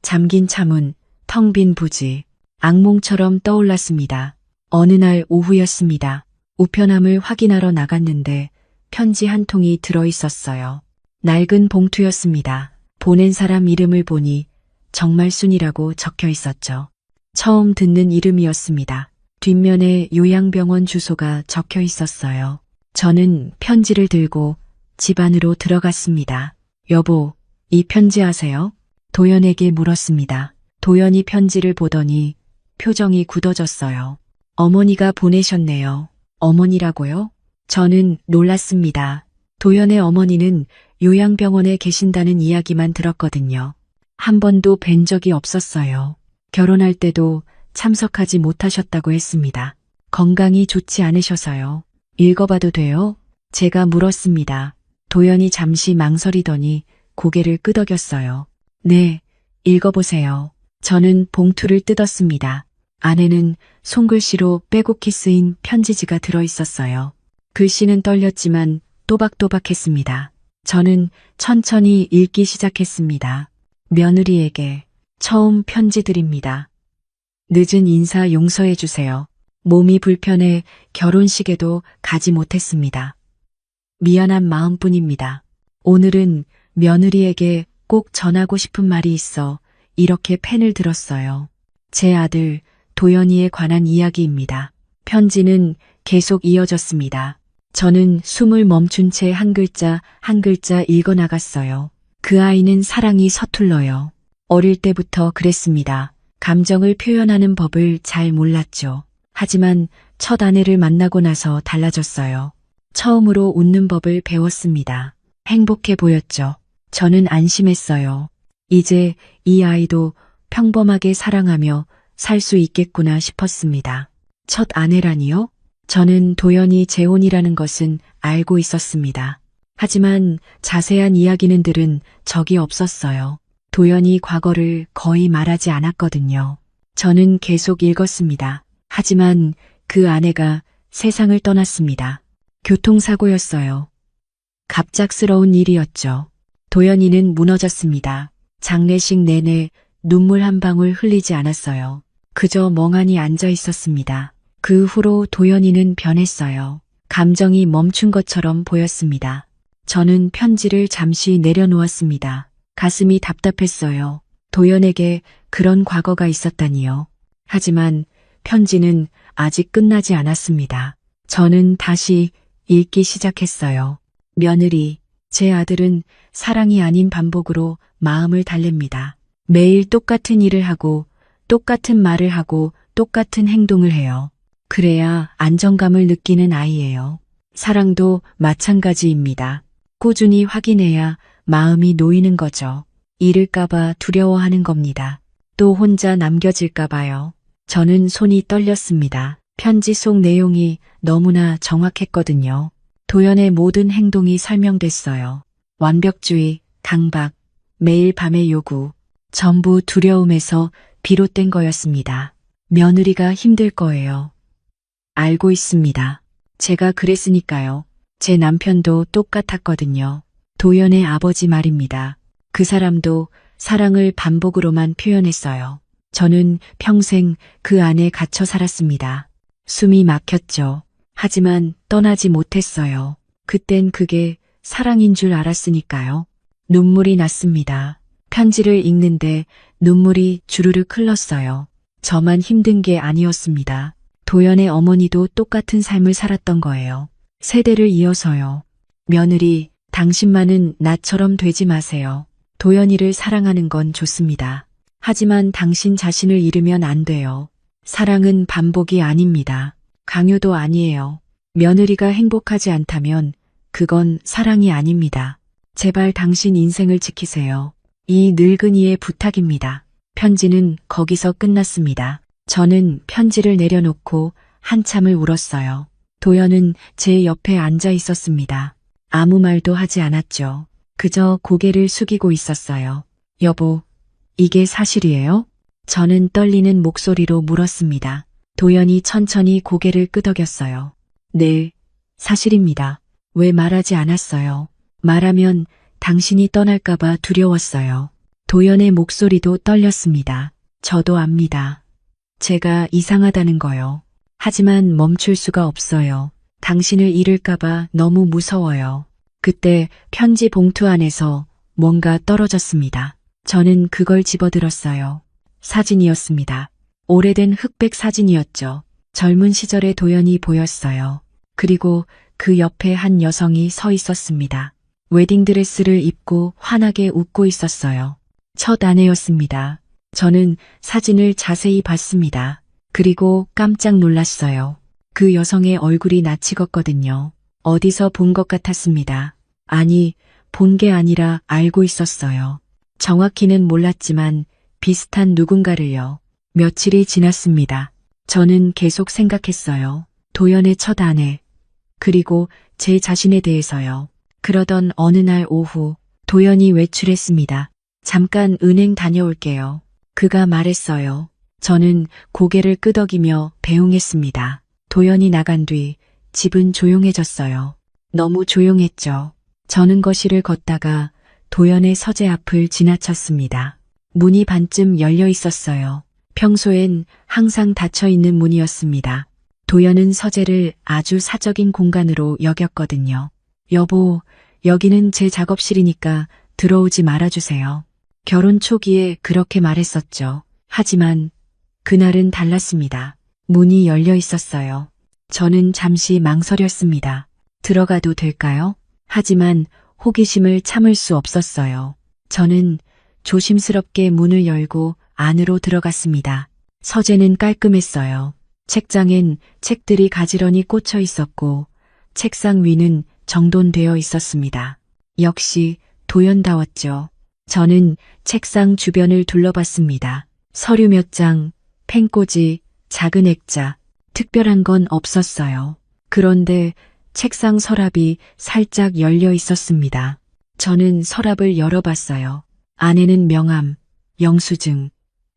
잠긴 차문, 텅 빈 부지, 악몽처럼 떠올랐습니다. 어느 날 오후였습니다. 우편함을 확인하러 나갔는데 편지 한 통이 들어 있었어요. 낡은 봉투였습니다. 보낸 사람 이름을 보니 정말 순이라고 적혀 있었죠. 처음 듣는 이름이었습니다. 뒷면에 요양병원 주소가 적혀 있었어요. 저는 편지를 들고 집 안으로 들어갔습니다. 여보, 이 편지 아세요? 도연에게 물었습니다. 도연이 편지를 보더니 표정이 굳어졌어요. 어머니가 보내셨네요. 어머니라고요? 저는 놀랐습니다. 도연의 어머니는 요양병원에 계신다는 이야기만 들었거든요. 한 번도 뵌 적이 없었어요. 결혼할 때도 참석하지 못하셨다고 했습니다. 건강이 좋지 않으셔서요. 읽어봐도 돼요? 제가 물었습니다. 도연이 잠시 망설이더니 고개를 끄덕였어요. 네, 읽어보세요. 저는 봉투를 뜯었습니다. 안에는 손글씨로 빼곡히 쓰인 편지지가 들어있었어요. 글씨는 떨렸지만 또박또박했습니다. 저는 천천히 읽기 시작했습니다. 며느리에게 처음 편지 드립니다. 늦은 인사 용서해 주세요. 몸이 불편해 결혼식에도 가지 못했습니다. 미안한 마음뿐입니다. 오늘은 며느리에게 꼭 전하고 싶은 말이 있어 이렇게 펜을 들었어요. 제 아들 도연이에 관한 이야기입니다. 편지는 계속 이어졌습니다. 저는 숨을 멈춘 채 한 글자 한 글자 읽어나갔어요. 그 아이는 사랑이 서툴러요. 어릴 때부터 그랬습니다. 감정을 표현하는 법을 잘 몰랐죠. 하지만 첫 아내를 만나고 나서 달라졌어요. 처음으로 웃는 법을 배웠습니다. 행복해 보였죠. 저는 안심했어요. 이제 이 아이도 평범하게 사랑하며 살 수 있겠구나 싶었습니다. 첫 아내라니요? 저는 도연이 재혼이라는 것은 알고 있었습니다. 하지만 자세한 이야기는 들은 적이 없었어요. 도연이 과거를 거의 말하지 않았거든요. 저는 계속 읽었습니다. 하지만 그 아내가 세상을 떠났습니다. 교통사고였어요. 갑작스러운 일이었죠. 도연이는 무너졌습니다. 장례식 내내 눈물 한 방울 흘리지 않았어요. 그저 멍하니 앉아 있었습니다. 그 후로 도연이는 변했어요. 감정이 멈춘 것처럼 보였습니다. 저는 편지를 잠시 내려놓았습니다. 가슴이 답답했어요. 도연에게 그런 과거가 있었다니요. 하지만 편지는 아직 끝나지 않았습니다. 저는 다시 읽기 시작했어요. 며느리, 제 아들은 사랑이 아닌 반복으로 마음을 달랩니다. 매일 똑같은 일을 하고 똑같은 말을 하고 똑같은 행동을 해요. 그래야 안정감을 느끼는 아이예요. 사랑도 마찬가지입니다. 꾸준히 확인해야 마음이 놓이는 거죠. 잃을까봐 두려워하는 겁니다. 또 혼자 남겨질까봐요. 저는 손이 떨렸습니다. 편지 속 내용이 너무나 정확했거든요. 도연의 모든 행동이 설명됐어요. 완벽주의, 강박, 매일 밤의 요구, 전부 두려움에서 비롯된 거였습니다. 며느리가 힘들 거예요. 알고 있습니다. 제가 그랬으니까요. 제 남편도 똑같았거든요. 도연의 아버지 말입니다. 그 사람도 사랑을 반복으로만 표현했어요. 저는 평생 그 안에 갇혀 살았습니다. 숨이 막혔죠. 하지만 떠나지 못했어요. 그땐 그게 사랑인 줄 알았으니까요. 눈물이 났습니다. 편지를 읽는데 눈물이 주르륵 흘렀어요. 저만 힘든 게 아니었습니다. 도연의 어머니도 똑같은 삶을 살았던 거예요. 세대를 이어서요. 며느리, 당신만은 나처럼 되지 마세요. 도연이를 사랑하는 건 좋습니다. 하지만 당신 자신을 잃으면 안 돼요. 사랑은 반복이 아닙니다. 강요도 아니에요. 며느리가 행복하지 않다면 그건 사랑이 아닙니다. 제발 당신 인생을 지키세요. 이 늙은이의 부탁입니다. 편지는 거기서 끝났습니다. 저는 편지를 내려놓고 한참을 울었어요. 도연은 제 옆에 앉아 있었습니다. 아무 말도 하지 않았죠. 그저 고개를 숙이고 있었어요. 여보, 이게 사실이에요? 저는 떨리는 목소리로 물었습니다. 도연이 천천히 고개를 끄덕였어요. 네, 사실입니다. 왜 말하지 않았어요? 말하면 당신이 떠날까봐 두려웠어요. 도연의 목소리도 떨렸습니다. 저도 압니다. 제가 이상하다는 거요. 하지만 멈출 수가 없어요. 당신을 잃을까봐 너무 무서워요. 그때 편지 봉투 안에서 뭔가 떨어졌습니다. 저는 그걸 집어들었어요. 사진이었습니다. 오래된 흑백 사진이었죠. 젊은 시절의 도연이 보였어요. 그리고 그 옆에 한 여성이 서 있었습니다. 웨딩드레스를 입고 환하게 웃고 있었어요. 첫 아내였습니다. 저는 사진을 자세히 봤습니다. 그리고 깜짝 놀랐어요. 그 여성의 얼굴이 낯익었거든요. 어디서 본 것 같았습니다. 아니, 본 게 아니라 알고 있었어요. 정확히는 몰랐지만 비슷한 누군가를요. 며칠이 지났습니다. 저는 계속 생각했어요. 도연의 첫 아내, 그리고 제 자신에 대해서요. 그러던 어느 날 오후, 도연이 외출했습니다. 잠깐 은행 다녀올게요. 그가 말했어요. 저는 고개를 끄덕이며 배웅했습니다. 도연이 나간 뒤 집은 조용해졌어요. 너무 조용했죠. 저는 거실을 걷다가 도연의 서재 앞을 지나쳤습니다. 문이 반쯤 열려 있었어요. 평소엔 항상 닫혀 있는 문이었습니다. 도연은 서재를 아주 사적인 공간으로 여겼거든요. 여보, 여기는 제 작업실이니까 들어오지 말아주세요. 결혼 초기에 그렇게 말했었죠. 하지만 그날은 달랐습니다. 문이 열려 있었어요. 저는 잠시 망설였습니다. 들어가도 될까요? 하지만 호기심을 참을 수 없었어요. 저는 조심스럽게 문을 열고 안으로 들어갔습니다. 서재는 깔끔했어요. 책장엔 책들이 가지런히 꽂혀 있었고 책상 위는 정돈되어 있었습니다. 역시 도연다웠죠. 저는 책상 주변을 둘러봤습니다. 서류 몇 장, 펜꽂이, 작은 액자, 특별한 건 없었어요. 그런데 책상 서랍이 살짝 열려 있었습니다. 저는 서랍을 열어봤어요. 안에는 명함, 영수증,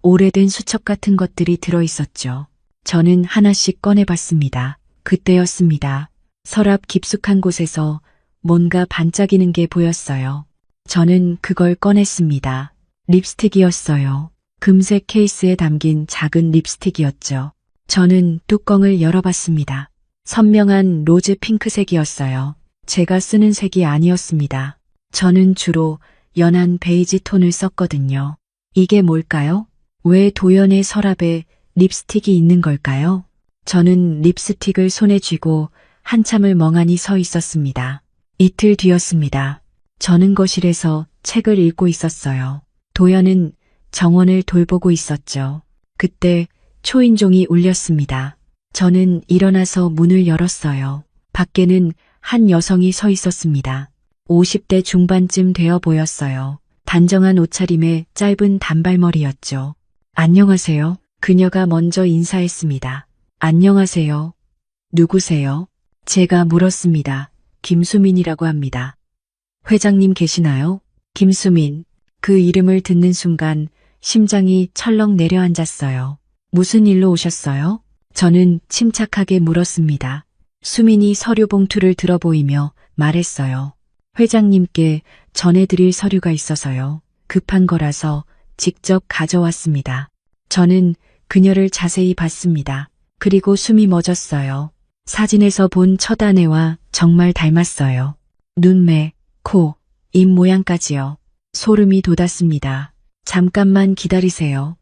오래된 수첩 같은 것들이 들어 있었죠. 저는 하나씩 꺼내봤습니다. 그때였습니다. 서랍 깊숙한 곳에서 뭔가 반짝이는 게 보였어요. 저는 그걸 꺼냈습니다. 립스틱이었어요. 금색 케이스에 담긴 작은 립스틱이었죠. 저는 뚜껑을 열어봤습니다. 선명한 로즈 핑크색이었어요. 제가 쓰는 색이 아니었습니다. 저는 주로 연한 베이지 톤을 썼거든요. 이게 뭘까요? 왜 도연의 서랍에 립스틱이 있는 걸까요? 저는 립스틱을 손에 쥐고 한참을 멍하니 서 있었습니다. 이틀 뒤였습니다. 저는 거실에서 책을 읽고 있었어요. 도연은 정원을 돌보고 있었죠. 그때 초인종이 울렸습니다. 저는 일어나서 문을 열었어요. 밖에는 한 여성이 서 있었습니다. 50대 중반쯤 되어 보였어요. 단정한 옷차림에 짧은 단발머리였죠. 안녕하세요. 그녀가 먼저 인사했습니다. 안녕하세요. 누구세요? 제가 물었습니다. 김수민이라고 합니다. 회장님 계시나요? 김수민. 그 이름을 듣는 순간 심장이 철렁 내려앉았어요. 무슨 일로 오셨어요? 저는 침착하게 물었습니다. 수민이 서류 봉투를 들어 보이며 말했어요. 회장님께 전해드릴 서류가 있어서요. 급한 거라서 직접 가져왔습니다. 저는 그녀를 자세히 봤습니다. 그리고 숨이 멎었어요. 사진에서 본 첫 아내와 정말 닮았어요. 눈매, 코, 입 모양까지요. 소름이 돋았습니다. 잠깐만 기다리세요.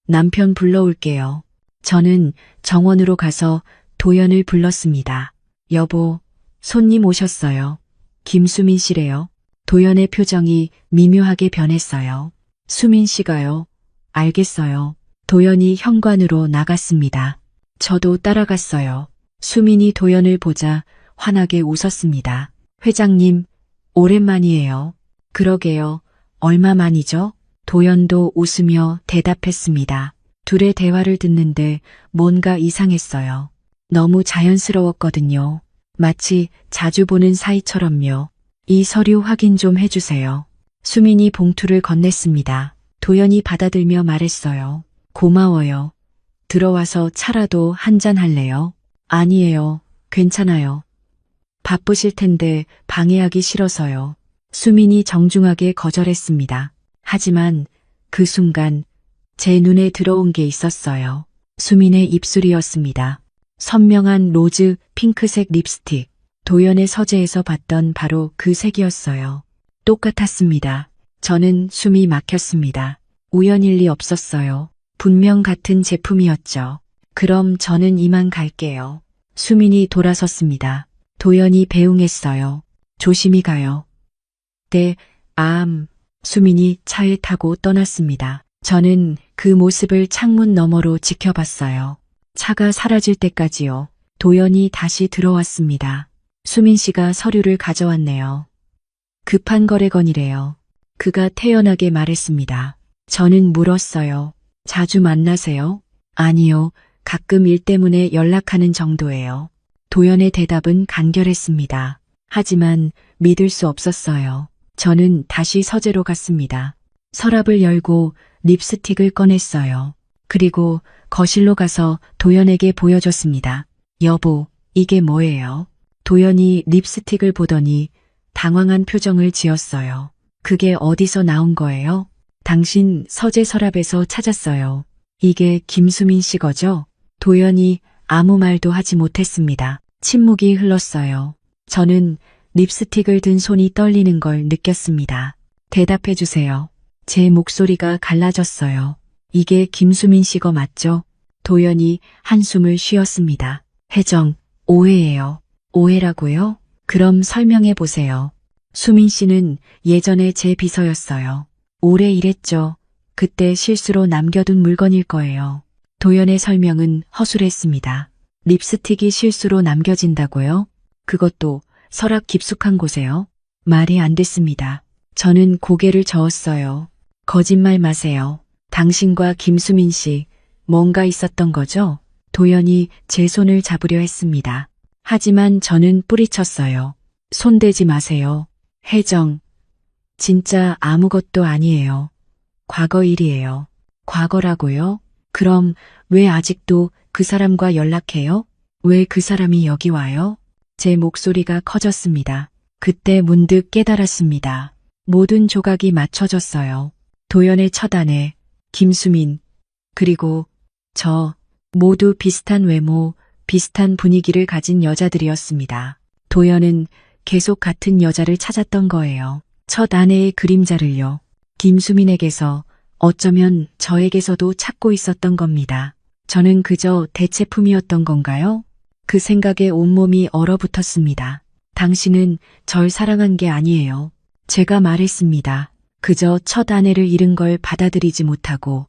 남편 불러올게요. 저는 정원으로 가서 도연을 불렀습니다. 여보, 손님 오셨어요. 김수민 씨래요. 도연의 표정이 미묘하게 변했어요. 수민 씨가요. 알겠어요. 도연이 현관으로 나갔습니다. 저도 따라갔어요. 수민이 도연을 보자 환하게 웃었습니다. 회장님, 오랜만이에요. 그러게요. 얼마 만이죠? 도연도 웃으며 대답했습니다. 둘의 대화를 듣는데 뭔가 이상했어요. 너무 자연스러웠거든요. 마치 자주 보는 사이처럼요. 이 서류 확인 좀 해주세요. 수민이 봉투를 건넸습니다. 도연이 받아들며 말했어요. 고마워요. 들어와서 차라도 한잔 할래요? 아니에요. 괜찮아요. 바쁘실 텐데 방해하기 싫어서요. 수민이 정중하게 거절했습니다. 하지만 그 순간 제 눈에 들어온 게 있었어요. 수민의 입술이었습니다. 선명한 로즈 핑크색 립스틱. 도연의 서재에서 봤던 바로 그 색이었어요. 똑같았습니다. 저는 숨이 막혔습니다. 우연일 리 없었어요. 분명 같은 제품이었죠. 그럼 저는 이만 갈게요. 수민이 돌아섰습니다. 도연이 배웅했어요. 조심히 가요. 네, 수민이 차에 타고 떠났습니다. 저는 그 모습을 창문 너머로 지켜봤어요. 차가 사라질 때까지요. 도연이 다시 들어왔습니다. 수민 씨가 서류를 가져왔네요. 급한 거래 건이래요. 그가 태연하게 말했습니다. 저는 물었어요. 자주 만나세요? 아니요. 가끔 일 때문에 연락하는 정도예요. 도연의 대답은 간결했습니다. 하지만 믿을 수 없었어요. 저는 다시 서재로 갔습니다. 서랍을 열고 립스틱을 꺼냈어요. 그리고 거실로 가서 도연에게 보여줬습니다. 여보, 이게 뭐예요? 도연이 립스틱을 보더니 당황한 표정을 지었어요. 그게 어디서 나온 거예요? 당신 서재 서랍에서 찾았어요. 이게 김수민 씨 거죠? 도연이 아무 말도 하지 못했습니다. 침묵이 흘렀어요. 저는 립스틱을 든 손이 떨리는 걸 느꼈습니다. 대답해 주세요. 제 목소리가 갈라졌어요. 이게 김수민 씨 거 맞죠? 도연이 한숨을 쉬었습니다. 혜정, 오해예요. 오해라고요? 그럼 설명해 보세요. 수민 씨는 예전에 제 비서였어요. 오래 일했죠. 그때 실수로 남겨둔 물건일 거예요. 도연의 설명은 허술했습니다. 립스틱이 실수로 남겨진다고요? 그것도 서랍 깊숙한 곳에요? 말이 안 됐습니다. 저는 고개를 저었어요. 거짓말 마세요. 당신과 김수민 씨, 뭔가 있었던 거죠? 도연이 제 손을 잡으려 했습니다. 하지만 저는 뿌리쳤어요. 손대지 마세요. 혜정, 진짜 아무것도 아니에요. 과거 일이에요. 과거라고요? 그럼 왜 아직도 그 사람과 연락해요? 왜 그 사람이 여기 와요? 제 목소리가 커졌습니다. 그때 문득 깨달았습니다. 모든 조각이 맞춰졌어요. 도연의 첫 아내, 김수민, 그리고 저, 모두 비슷한 외모, 비슷한 분위기를 가진 여자들이었습니다. 도연은 계속 같은 여자를 찾았던 거예요. 첫 아내의 그림자를요. 김수민에게서 어쩌면 저에게서도 찾고 있었던 겁니다. 저는 그저 대체품이었던 건가요? 그 생각에 온몸이 얼어붙었습니다. 당신은 절 사랑한 게 아니에요. 제가 말했습니다. 그저 첫 아내를 잃은 걸 받아들이지 못하고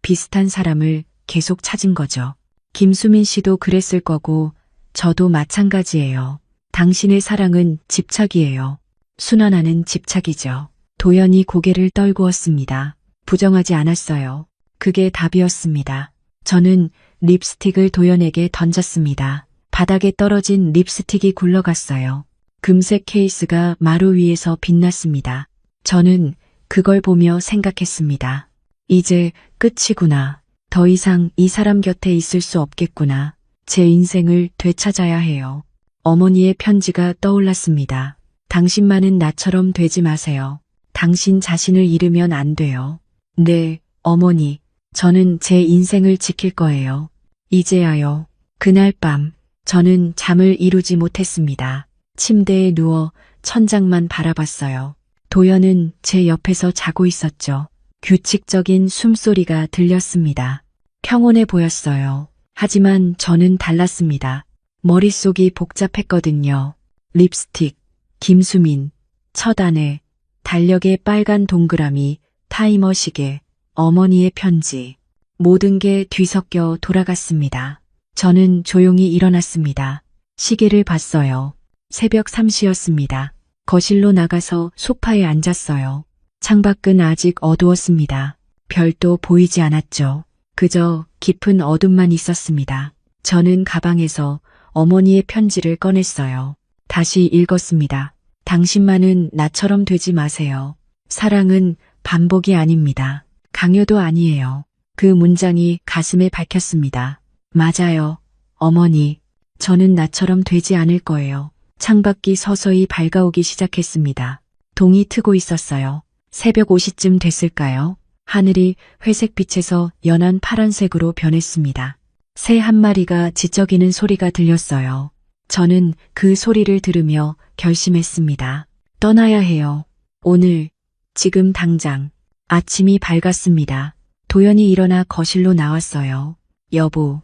비슷한 사람을 계속 찾은 거죠. 김수민 씨도 그랬을 거고 저도 마찬가지예요. 당신의 사랑은 집착이에요. 순환하는 집착이죠. 도연이 고개를 떨구었습니다. 부정하지 않았어요. 그게 답이었습니다. 저는 립스틱을 도연에게 던졌습니다. 바닥에 떨어진 립스틱이 굴러갔어요. 금색 케이스가 마루 위에서 빛났습니다. 저는 그걸 보며 생각했습니다. 이제 끝이구나. 더 이상 이 사람 곁에 있을 수 없겠구나. 제 인생을 되찾아야 해요. 어머니의 편지가 떠올랐습니다. 당신만은 나처럼 되지 마세요. 당신 자신을 잃으면 안 돼요. 네, 어머니. 저는 제 인생을 지킬 거예요. 이제야요. 그날 밤, 저는 잠을 이루지 못했습니다. 침대에 누워 천장만 바라봤어요. 도연은 제 옆에서 자고 있었죠. 규칙적인 숨소리가 들렸습니다. 평온해 보였어요. 하지만 저는 달랐습니다. 머릿속이 복잡했거든요. 립스틱, 김수민, 첫 아내, 달력의 빨간 동그라미, 타이머 시계, 어머니의 편지. 모든 게 뒤섞여 돌아갔습니다. 저는 조용히 일어났습니다. 시계를 봤어요. 새벽 3시였습니다. 거실로 나가서 소파에 앉았어요. 창밖은 아직 어두웠습니다. 별도 보이지 않았죠. 그저 깊은 어둠만 있었습니다. 저는 가방에서 어머니의 편지를 꺼냈어요. 다시 읽었습니다. 당신만은 나처럼 되지 마세요. 사랑은 반복이 아닙니다. 강요도 아니에요. 그 문장이 가슴에 박혔습니다. 맞아요. 어머니, 저는 나처럼 되지 않을 거예요. 창밖이 서서히 밝아오기 시작했습니다. 동이 트고 있었어요. 새벽 5시쯤 됐을까요? 하늘이 회색 빛에서 연한 파란색으로 변했습니다. 새 한 마리가 지저귀는 소리가 들렸어요. 저는 그 소리를 들으며 결심했습니다. 떠나야 해요. 오늘, 지금 당장. 아침이 밝았습니다. 도연이 일어나 거실로 나왔어요. 여보,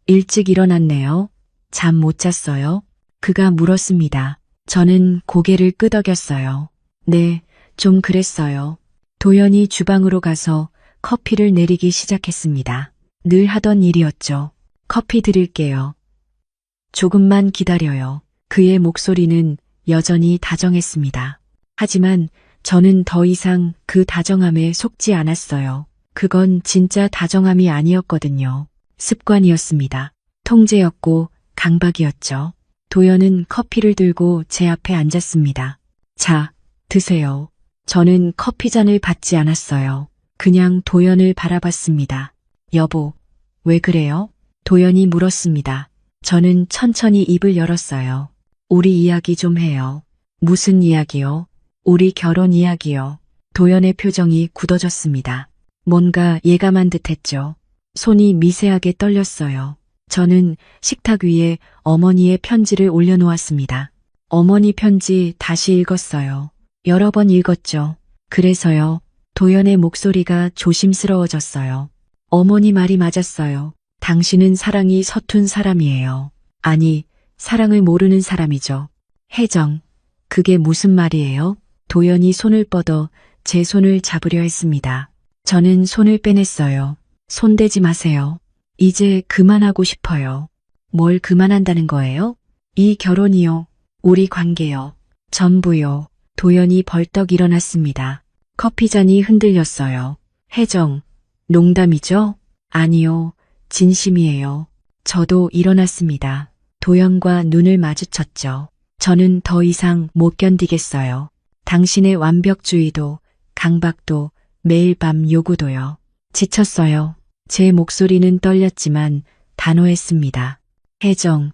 일찍 일어났네요. 잠 못 잤어요? 그가 물었습니다. 저는 고개를 끄덕였어요. 네, 좀 그랬어요. 도연이 주방으로 가서 커피를 내리기 시작했습니다. 늘 하던 일이었죠. 커피 드릴게요. 조금만 기다려요. 그의 목소리는 여전히 다정했습니다. 하지만 저는 더 이상 그 다정함에 속지 않았어요. 그건 진짜 다정함이 아니었거든요. 습관이었습니다. 통제였고 강박이었죠. 도연은 커피를 들고 제 앞에 앉았습니다. 자, 드세요. 저는 커피잔을 받지 않았어요. 그냥 도연을 바라봤습니다. 여보, 왜 그래요? 도연이 물었습니다. 저는 천천히 입을 열었어요. 우리 이야기 좀 해요. 무슨 이야기요? 우리 결혼 이야기요. 도연의 표정이 굳어졌습니다. 뭔가 예감한 듯했죠. 손이 미세하게 떨렸어요. 저는 식탁 위에 어머니의 편지를 올려놓았습니다. 어머니 편지 다시 읽었어요. 여러 번 읽었죠. 그래서요. 도연의 목소리가 조심스러워졌어요. 어머니 말이 맞았어요. 당신은 사랑이 서툰 사람이에요. 아니, 사랑을 모르는 사람이죠. 혜정, 그게 무슨 말이에요? 도연이 손을 뻗어 제 손을 잡으려 했습니다. 저는 손을 빼냈어요. 손대지 마세요. 이제 그만하고 싶어요. 뭘 그만한다는 거예요? 이 결혼이요. 우리 관계요. 전부요. 도연이 벌떡 일어났습니다. 커피잔이 흔들렸어요. 혜정, 농담이죠? 아니요. 진심이에요. 저도 일어났습니다. 도연과 눈을 마주쳤죠. 저는 더 이상 못 견디겠어요. 당신의 완벽주의도, 강박도, 매일 밤 요구도요. 지쳤어요. 제 목소리는 떨렸지만 단호했습니다. 혜정,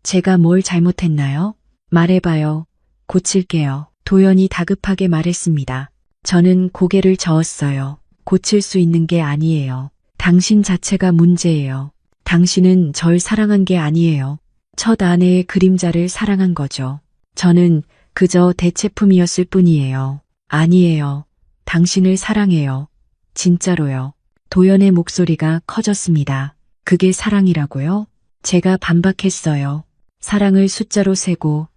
제가 뭘 잘못했나요? 말해봐요. 고칠게요. 도연이 다급하게 말했습니다. 저는 고개를 저었어요. 고칠 수 있는 게 아니에요. 당신 자체가 문제예요. 당신은 절 사랑한 게 아니에요. 첫 아내의 그림자를 사랑한 거죠. 저는 그저 대체품이었을 뿐이에요. 아니에요. 당신을 사랑해요. 진짜로요. 도연의 목소리가 커졌습니다. 그게 사랑이라고요? 제가 반박했어요. 사랑을 숫자로 세고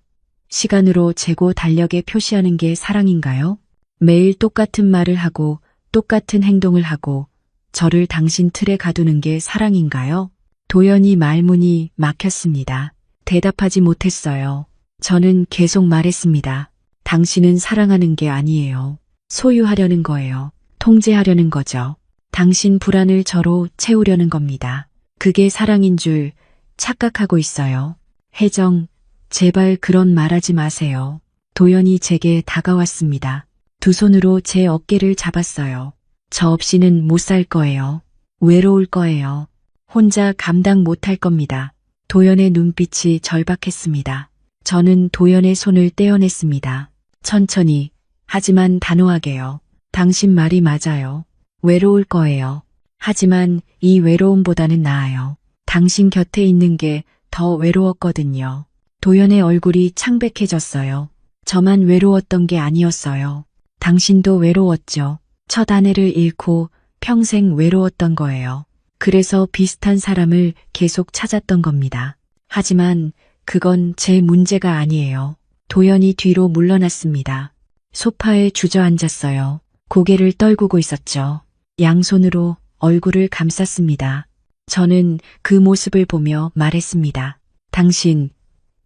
시간으로 재고 달력에 표시하는 게 사랑인가요? 매일 똑같은 말을 하고 똑같은 행동을 하고 저를 당신 틀에 가두는 게 사랑인가요? 도연이 말문이 막혔습니다. 대답하지 못했어요. 저는 계속 말했습니다. 당신은 사랑하는 게 아니에요. 소유하려는 거예요. 통제하려는 거죠. 당신 불안을 저로 채우려는 겁니다. 그게 사랑인 줄 착각하고 있어요. 혜정, 제발 그런 말하지 마세요. 도연이 제게 다가왔습니다. 두 손으로 제 어깨를 잡았어요. 저 없이는 못 살 거예요. 외로울 거예요. 혼자 감당 못할 겁니다. 도연의 눈빛이 절박했습니다. 저는 도연의 손을 떼어냈습니다. 천천히, 하지만 단호하게요. 당신 말이 맞아요. 외로울 거예요. 하지만 이 외로움보다는 나아요. 당신 곁에 있는 게 더 외로웠거든요. 도연의 얼굴이 창백해졌어요. 저만 외로웠던 게 아니었어요. 당신도 외로웠죠. 첫 아내를 잃고 평생 외로웠던 거예요. 그래서 비슷한 사람을 계속 찾았던 겁니다. 하지만 그건 제 문제가 아니에요. 도연이 뒤로 물러났습니다. 소파에 주저앉았어요. 고개를 떨구고 있었죠. 양손으로 얼굴을 감쌌습니다. 저는 그 모습을 보며 말했습니다. 당신,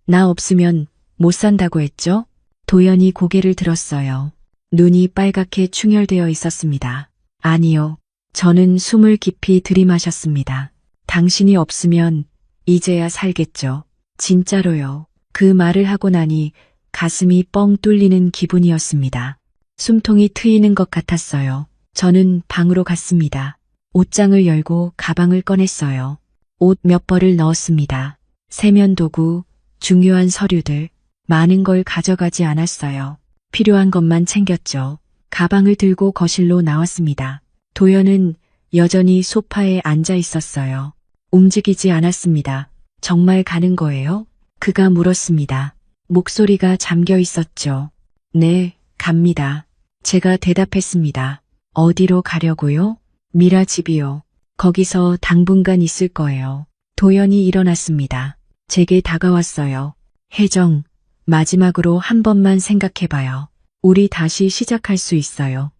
나 없으면 못 산다고 했죠? 도연이 고개를 들었어요. 눈이 빨갛게 충혈되어 있었습니다. 아니요. 저는 숨을 깊이 들이마셨습니다. 당신이 없으면 이제야 살겠죠. 진짜로요. 그 말을 하고 나니 가슴이 뻥 뚫리는 기분이었습니다. 숨통이 트이는 것 같았어요. 저는 방으로 갔습니다. 옷장을 열고 가방을 꺼냈어요. 옷 몇 벌을 넣었습니다. 세면도구, 중요한 서류들, 많은 걸 가져가지 않았어요. 필요한 것만 챙겼죠. 가방을 들고 거실로 나왔습니다. 도연은 여전히 소파에 앉아 있었어요. 움직이지 않았습니다. 정말 가는 거예요? 그가 물었습니다. 목소리가 잠겨 있었죠. 네, 갑니다. 제가 대답했습니다. 어디로 가려고요? 미라 집이요. 거기서 당분간 있을 거예요. 도연이 일어났습니다. 제게 다가왔어요. 혜정, 마지막으로 한 번만 생각해봐요. 우리 다시 시작할 수 있어요.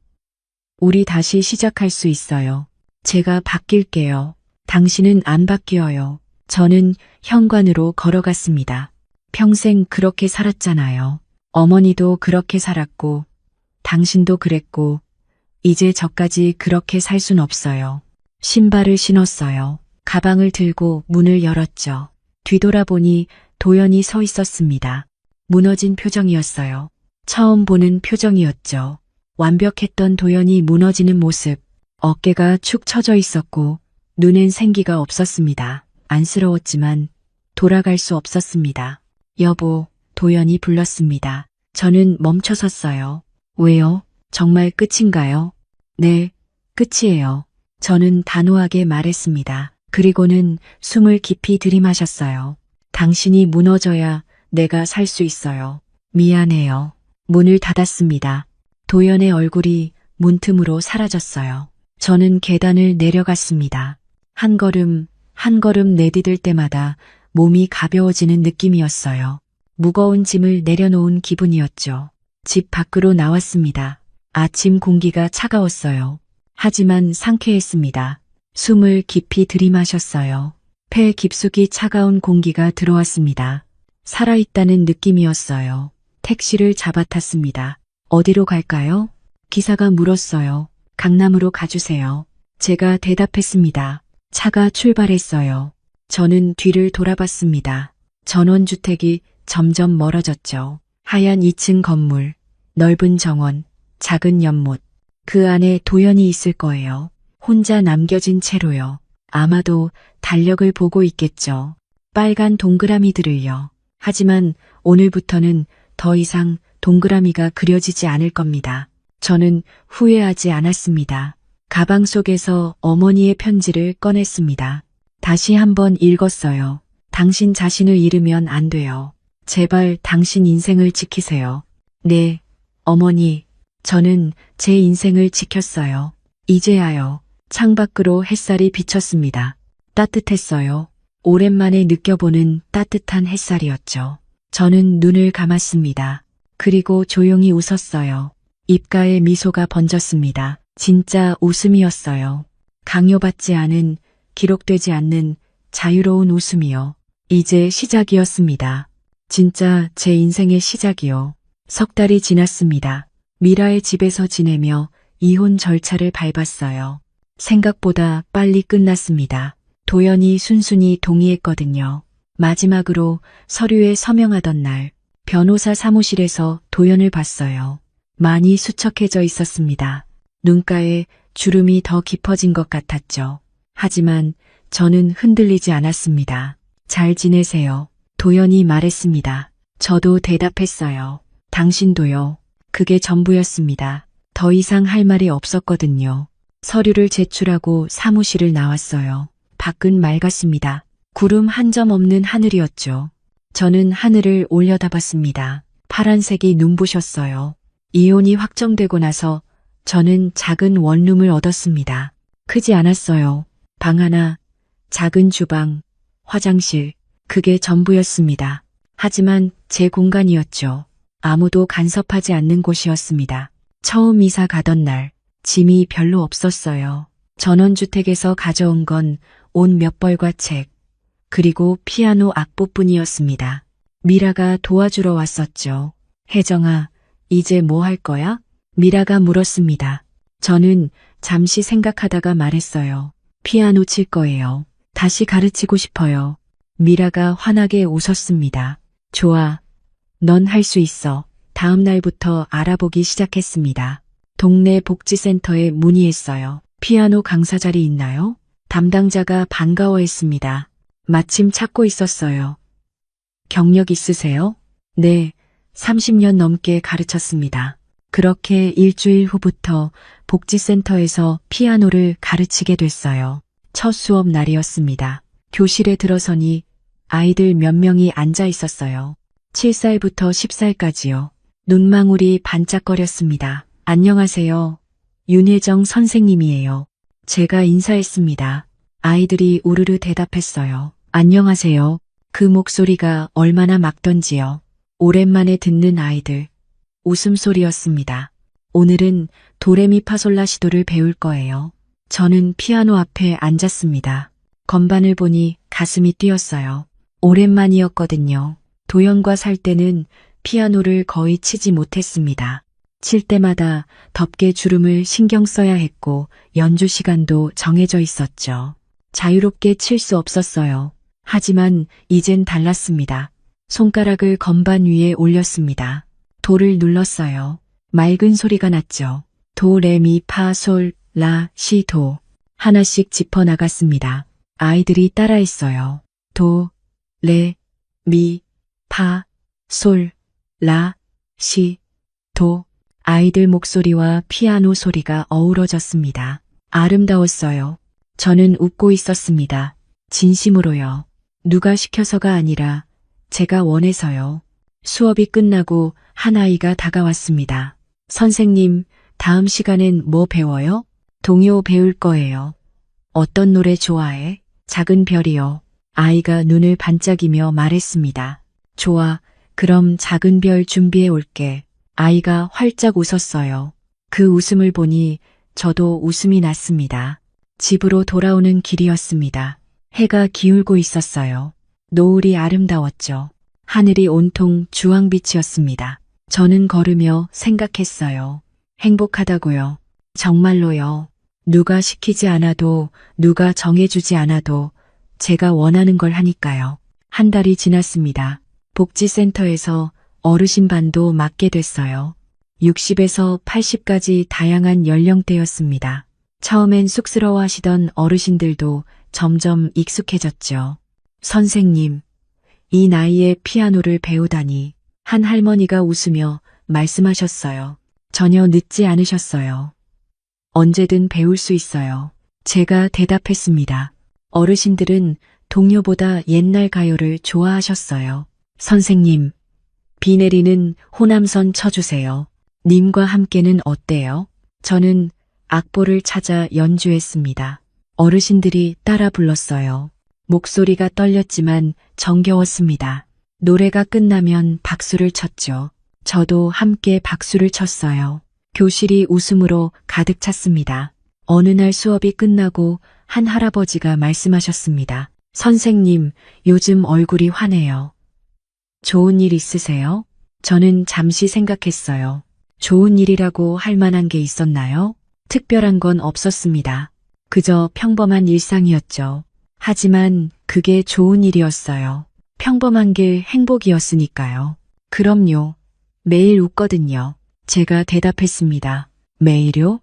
우리 다시 시작할 수 있어요. 제가 바뀔게요. 당신은 안 바뀌어요. 저는 현관으로 걸어갔습니다. 평생 그렇게 살았잖아요. 어머니도 그렇게 살았고, 당신도 그랬고, 이제 저까지 그렇게 살 순 없어요. 신발을 신었어요. 가방을 들고 문을 열었죠. 뒤돌아보니 도연이 서 있었습니다. 무너진 표정이었어요. 처음 보는 표정이었죠. 완벽했던 도연이 무너지는 모습. 어깨가 축 처져 있었고 눈엔 생기가 없었습니다. 안쓰러웠지만 돌아갈 수 없었습니다. 여보, 도연이 불렀습니다. 저는 멈춰섰어요. 왜요? 정말 끝인가요? 네, 끝이에요. 저는 단호하게 말했습니다. 그리고는 숨을 깊이 들이마셨어요. 당신이 무너져야 내가 살 수 있어요. 미안해요. 문을 닫았습니다. 도연의 얼굴이 문틈으로 사라졌어요. 저는 계단을 내려갔습니다. 한 걸음, 한 걸음 내디딜 때마다 몸이 가벼워지는 느낌이었어요. 무거운 짐을 내려놓은 기분이었죠. 집 밖으로 나왔습니다. 아침 공기가 차가웠어요. 하지만 상쾌했습니다. 숨을 깊이 들이마셨어요. 폐 깊숙이 차가운 공기가 들어왔습니다. 살아있다는 느낌이었어요. 택시를 잡아탔습니다. 어디로 갈까요? 기사가 물었어요. 강남으로 가주세요. 제가 대답했습니다. 차가 출발했어요. 저는 뒤를 돌아봤습니다. 전원주택이 점점 멀어졌죠. 하얀 2층 건물, 넓은 정원, 작은 연못. 그 안에 도연이 있을 거예요. 혼자 남겨진 채로요. 아마도 달력을 보고 있겠죠. 빨간 동그라미들을요. 하지만 오늘부터는 더 이상 동그라미가 그려지지 않을 겁니다. 저는 후회하지 않았습니다. 가방 속에서 어머니의 편지를 꺼냈습니다. 다시 한번 읽었어요. 당신 자신을 잃으면 안 돼요. 제발 당신 인생을 지키세요. 네, 어머니. 저는 제 인생을 지켰어요. 이제야요. 창밖으로 햇살이 비쳤습니다. 따뜻했어요. 오랜만에 느껴보는 따뜻한 햇살이었죠. 저는 눈을 감았습니다. 그리고 조용히 웃었어요. 입가에 미소가 번졌습니다. 진짜 웃음이었어요. 강요받지 않은, 기록되지 않는 자유로운 웃음이요. 이제 시작이었습니다. 진짜 제 인생의 시작이요. 석 달이 지났습니다. 미라의 집에서 지내며 이혼 절차를 밟았어요. 생각보다 빨리 끝났습니다. 도연이 순순히 동의했거든요. 마지막으로 서류에 서명하던 날, 변호사 사무실에서 도연을 봤어요. 많이 수척해져 있었습니다. 눈가에 주름이 더 깊어진 것 같았죠. 하지만 저는 흔들리지 않았습니다. 잘 지내세요. 도연이 말했습니다. 저도 대답했어요. 당신도요. 그게 전부였습니다. 더 이상 할 말이 없었거든요. 서류를 제출하고 사무실을 나왔어요. 밖은 맑았습니다. 구름 한 점 없는 하늘이었죠. 저는 하늘을 올려다봤습니다. 파란색이 눈부셨어요. 이혼이 확정되고 나서 저는 작은 원룸을 얻었습니다. 크지 않았어요. 방 하나, 작은 주방, 화장실, 그게 전부였습니다. 하지만 제 공간이었죠. 아무도 간섭하지 않는 곳이었습니다. 처음 이사 가던 날, 짐이 별로 없었어요. 전원주택에서 가져온 건 옷 몇 벌과 책, 그리고 피아노 악보뿐이었습니다. 미라가 도와주러 왔었죠. 혜정아, 이제 뭐 할 거야? 미라가 물었습니다. 저는 잠시 생각하다가 말했어요. 피아노 칠 거예요. 다시 가르치고 싶어요. 미라가 환하게 웃었습니다. 좋아. 넌 할 수 있어. 다음 날부터 알아보기 시작했습니다. 동네 복지센터에 문의했어요. 피아노 강사 자리 있나요? 담당자가 반가워했습니다. 마침 찾고 있었어요. 경력 있으세요? 네, 30년 넘게 가르쳤습니다. 그렇게 일주일 후부터 복지센터에서 피아노를 가르치게 됐어요. 첫 수업 날이었습니다. 교실에 들어서니 아이들 몇 명이 앉아 있었어요. 7살부터 10살까지요. 눈망울이 반짝거렸습니다. 안녕하세요. 윤혜정 선생님이에요. 제가 인사했습니다. 아이들이 우르르 대답했어요. 안녕하세요. 그 목소리가 얼마나 맑던지요. 오랜만에 듣는 아이들. 웃음소리였습니다. 오늘은 도레미파솔라시도를 배울 거예요. 저는 피아노 앞에 앉았습니다. 건반을 보니 가슴이 뛰었어요. 오랜만이었거든요. 도연과 살 때는 피아노를 거의 치지 못했습니다. 칠 때마다 덮개 주름을 신경 써야 했고 연주 시간도 정해져 있었죠. 자유롭게 칠 수 없었어요. 하지만 이젠 달랐습니다. 손가락을 건반 위에 올렸습니다. 도를 눌렀어요. 맑은 소리가 났죠. 도, 레, 미, 파, 솔, 라, 시, 도. 하나씩 짚어나갔습니다. 아이들이 따라했어요. 도, 레, 미, 파, 솔, 라, 시, 도. 아이들 목소리와 피아노 소리가 어우러졌습니다. 아름다웠어요. 저는 웃고 있었습니다. 진심으로요. 누가 시켜서가 아니라 제가 원해서요. 수업이 끝나고 한 아이가 다가왔습니다. 선생님, 다음 시간엔 뭐 배워요? 동요 배울 거예요. 어떤 노래 좋아해? 작은 별이요. 아이가 눈을 반짝이며 말했습니다. 좋아, 그럼 작은 별 준비해 올게. 아이가 활짝 웃었어요. 그 웃음을 보니 저도 웃음이 났습니다. 집으로 돌아오는 길이었습니다. 해가 기울고 있었어요. 노을이 아름다웠죠. 하늘이 온통 주황빛이었습니다. 저는 걸으며 생각했어요. 행복하다고요. 정말로요. 누가 시키지 않아도, 누가 정해주지 않아도 제가 원하는 걸 하니까요. 한 달이 지났습니다. 복지센터에서 어르신반도 맡게 됐어요. 60에서 80까지 다양한 연령대였습니다. 처음엔 쑥스러워하시던 어르신들도 점점 익숙해졌죠. 선생님, 이 나이에 피아노를 배우다니. 한 할머니가 웃으며 말씀하셨어요. 전혀 늦지 않으셨어요. 언제든 배울 수 있어요. 제가 대답했습니다. 어르신들은 동요보다 옛날 가요를 좋아하셨어요. 선생님, 비 내리는 호남선 쳐주세요. 님과 함께는 어때요? 저는 악보를 찾아 연주했습니다. 어르신들이 따라 불렀어요. 목소리가 떨렸지만 정겨웠습니다. 노래가 끝나면 박수를 쳤죠. 저도 함께 박수를 쳤어요. 교실이 웃음으로 가득 찼습니다. 어느 날 수업이 끝나고 한 할아버지가 말씀하셨습니다. 선생님, 요즘 얼굴이 환해요. 좋은 일 있으세요? 저는 잠시 생각했어요. 좋은 일이라고 할 만한 게 있었나요? 특별한 건 없었습니다. 그저 평범한 일상이었죠. 하지만 그게 좋은 일이었어요. 평범한 게 행복이었으니까요. 그럼요. 매일 웃거든요. 제가 대답했습니다. 매일요?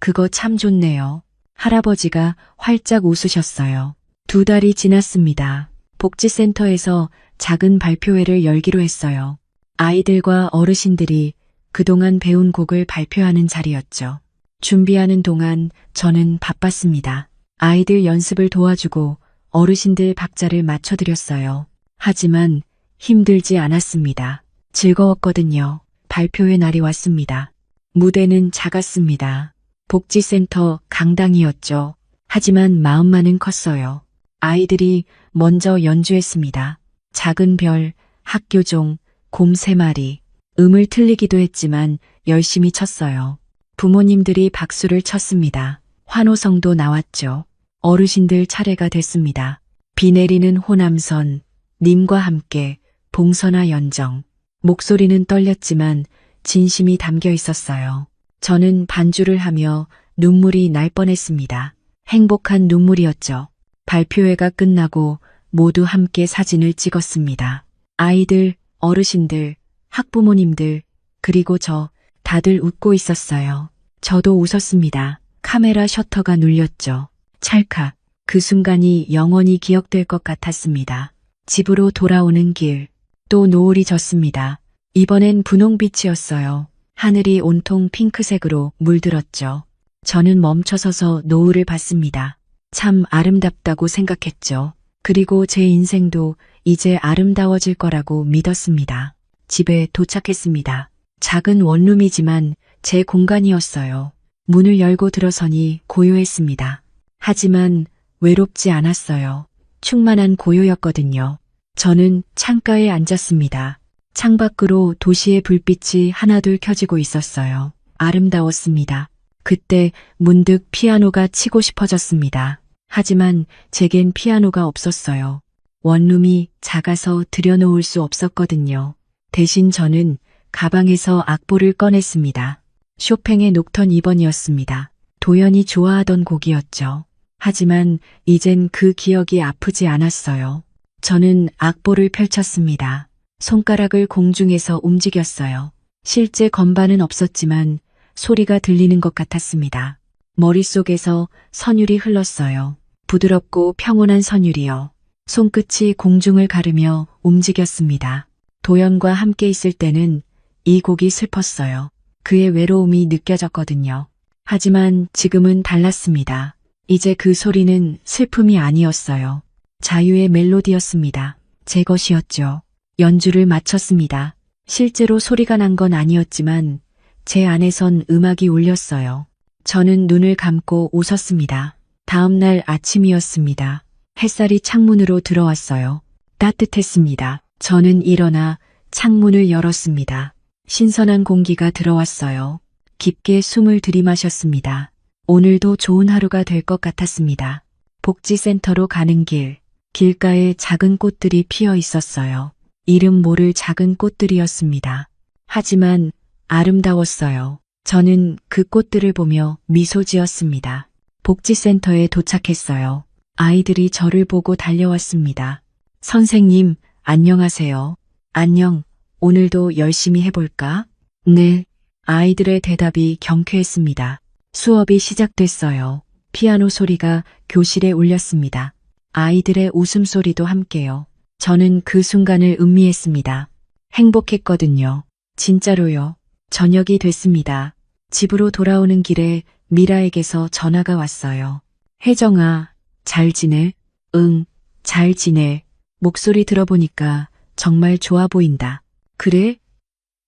그거 참 좋네요. 할아버지가 활짝 웃으셨어요. 2달이 지났습니다. 복지센터에서 작은 발표회를 열기로 했어요. 아이들과 어르신들이 그동안 배운 곡을 발표하는 자리였죠. 준비하는 동안 저는 바빴습니다. 아이들 연습을 도와주고 어르신들 박자를 맞춰드렸어요. 하지만 힘들지 않았습니다. 즐거웠거든요. 발표회 날이 왔습니다. 무대는 작았습니다. 복지센터 강당이었죠. 하지만 마음만은 컸어요. 아이들이 먼저 연주했습니다. 작은 별, 학교종, 곰 3마리. 음을 틀리기도 했지만 열심히 쳤어요. 부모님들이 박수를 쳤습니다. 환호성도 나왔죠. 어르신들 차례가 됐습니다. 비 내리는 호남선, 님과 함께, 봉선화 연정. 목소리는 떨렸지만 진심이 담겨 있었어요. 저는 반주를 하며 눈물이 날 뻔했습니다. 행복한 눈물이었죠. 발표회가 끝나고 모두 함께 사진을 찍었습니다. 아이들, 어르신들, 학부모님들, 그리고 저 다들 웃고 있었어요. 저도 웃었습니다. 카메라 셔터가 눌렸죠. 찰칵. 그 순간이 영원히 기억될 것 같았습니다. 집으로 돌아오는 길. 또 노을이 졌습니다. 이번엔 분홍빛이었어요. 하늘이 온통 핑크색으로 물들었죠. 저는 멈춰서서 노을을 봤습니다. 참 아름답다고 생각했죠. 그리고 제 인생도 이제 아름다워질 거라고 믿었습니다. 집에 도착했습니다. 작은 원룸이지만 제 공간이었어요. 문을 열고 들어서니 고요했습니다. 하지만 외롭지 않았어요. 충만한 고요였거든요. 저는 창가에 앉았습니다. 창밖으로 도시의 불빛이 하나둘 켜지고 있었어요. 아름다웠습니다. 그때 문득 피아노가 치고 싶어졌습니다. 하지만 제겐 피아노가 없었어요. 원룸이 작아서 들여놓을 수 없었거든요. 대신 저는 가방에서 악보를 꺼냈습니다. 쇼팽의 녹턴 2번이었습니다. 도연이 좋아하던 곡이었죠. 하지만 이젠 그 기억이 아프지 않았어요. 저는 악보를 펼쳤습니다. 손가락을 공중에서 움직였어요. 실제 건반은 없었지만 소리가 들리는 것 같았습니다. 머릿속에서 선율이 흘렀어요. 부드럽고 평온한 선율이요. 손끝이 공중을 가르며 움직였습니다. 도연과 함께 있을 때는 이 곡이 슬펐어요. 그의 외로움이 느껴졌거든요. 하지만 지금은 달랐습니다. 이제 그 소리는 슬픔이 아니었어요. 자유의 멜로디였습니다. 제 것이었죠. 연주를 마쳤습니다. 실제로 소리가 난 건 아니었지만 제 안에선 음악이 울렸어요. 저는 눈을 감고 웃었습니다. 다음 날 아침이었습니다. 햇살이 창문으로 들어왔어요. 따뜻했습니다. 저는 일어나 창문을 열었습니다. 신선한 공기가 들어왔어요. 깊게 숨을 들이마셨습니다. 오늘도 좋은 하루가 될 것 같았습니다. 복지센터로 가는 길, 길가에 작은 꽃들이 피어 있었어요. 이름 모를 작은 꽃들이었습니다. 하지만 아름다웠어요. 저는 그 꽃들을 보며 미소 지었습니다. 복지센터에 도착했어요. 아이들이 저를 보고 달려왔습니다. 선생님, 안녕하세요. 안녕, 오늘도 열심히 해볼까? 네. 아이들의 대답이 경쾌했습니다. 수업이 시작됐어요. 피아노 소리가 교실에 울렸습니다. 아이들의 웃음소리도 함께요. 저는 그 순간을 음미했습니다. 행복했거든요. 진짜로요. 저녁이 됐습니다. 집으로 돌아오는 길에 미라에게서 전화가 왔어요. 혜정아, 잘 지내? 응, 잘 지내. 목소리 들어보니까 정말 좋아 보인다. 그래?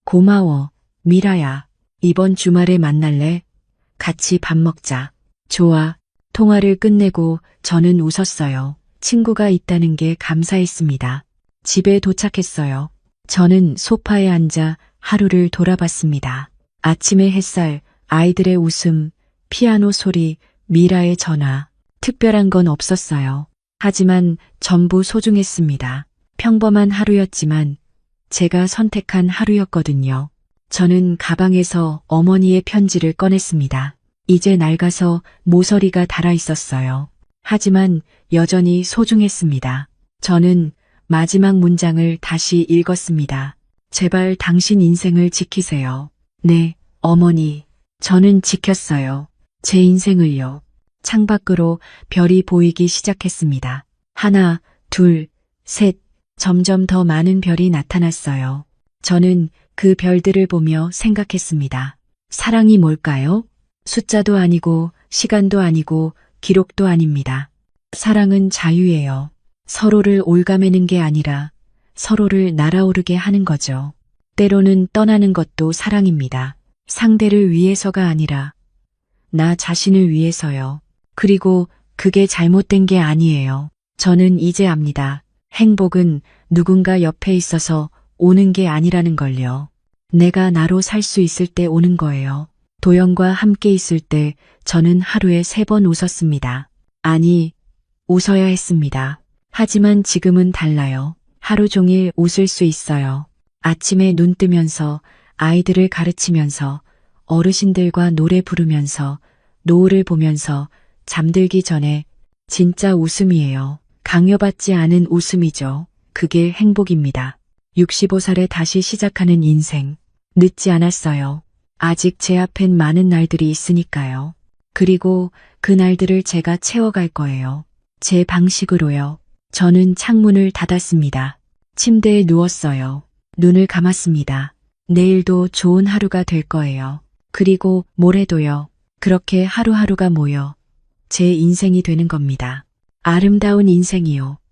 고마워, 미라야. 이번 주말에 만날래? 같이 밥 먹자. 좋아. 통화를 끝내고 저는 웃었어요. 친구가 있다는 게 감사했습니다. 집에 도착했어요. 저는 소파에 앉아 하루를 돌아봤습니다. 아침의 햇살, 아이들의 웃음, 피아노 소리, 미라의 전화. 특별한 건 없었어요. 하지만 전부 소중했습니다. 평범한 하루였지만 제가 선택한 하루였거든요. 저는 가방에서 어머니의 편지를 꺼냈습니다. 이제 낡아서 모서리가 닳아 있었어요. 하지만 여전히 소중했습니다. 저는 마지막 문장을 다시 읽었습니다. 제발 당신 인생을 지키세요. 네, 어머니. 저는 지켰어요. 제 인생을요. 창밖으로 별이 보이기 시작했습니다. 하나, 둘, 셋. 점점 더 많은 별이 나타났어요. 저는 그 별들을 보며 생각했습니다. 사랑이 뭘까요? 숫자도 아니고, 시간도 아니고, 기록도 아닙니다. 사랑은 자유예요. 서로를 올가매는 게 아니라 서로를 날아오르게 하는 거죠. 때로는 떠나는 것도 사랑입니다. 상대를 위해서가 아니라 나 자신을 위해서요. 그리고 그게 잘못된 게 아니에요. 저는 이제 압니다. 행복은 누군가 옆에 있어서 오는 게 아니라는 걸요. 내가 나로 살 수 있을 때 오는 거예요. 도영과 함께 있을 때 저는 하루에 3번 웃었습니다. 아니, 웃어야 했습니다. 하지만 지금은 달라요. 하루 종일 웃을 수 있어요. 아침에 눈 뜨면서 아이들을 가르치면서 어르신들과 노래 부르면서 노을을 보면서 잠들기 전에 진짜 웃음이에요. 강요받지 않은 웃음이죠. 그게 행복입니다. 65살에 다시 시작하는 인생. 늦지 않았어요. 아직 제 앞엔 많은 날들이 있으니까요. 그리고 그 날들을 제가 채워갈 거예요. 제 방식으로요. 저는 창문을 닫았습니다. 침대에 누웠어요. 눈을 감았습니다. 내일도 좋은 하루가 될 거예요. 그리고 모레도요. 그렇게 하루하루가 모여 제 인생이 되는 겁니다. 아름다운 인생이요.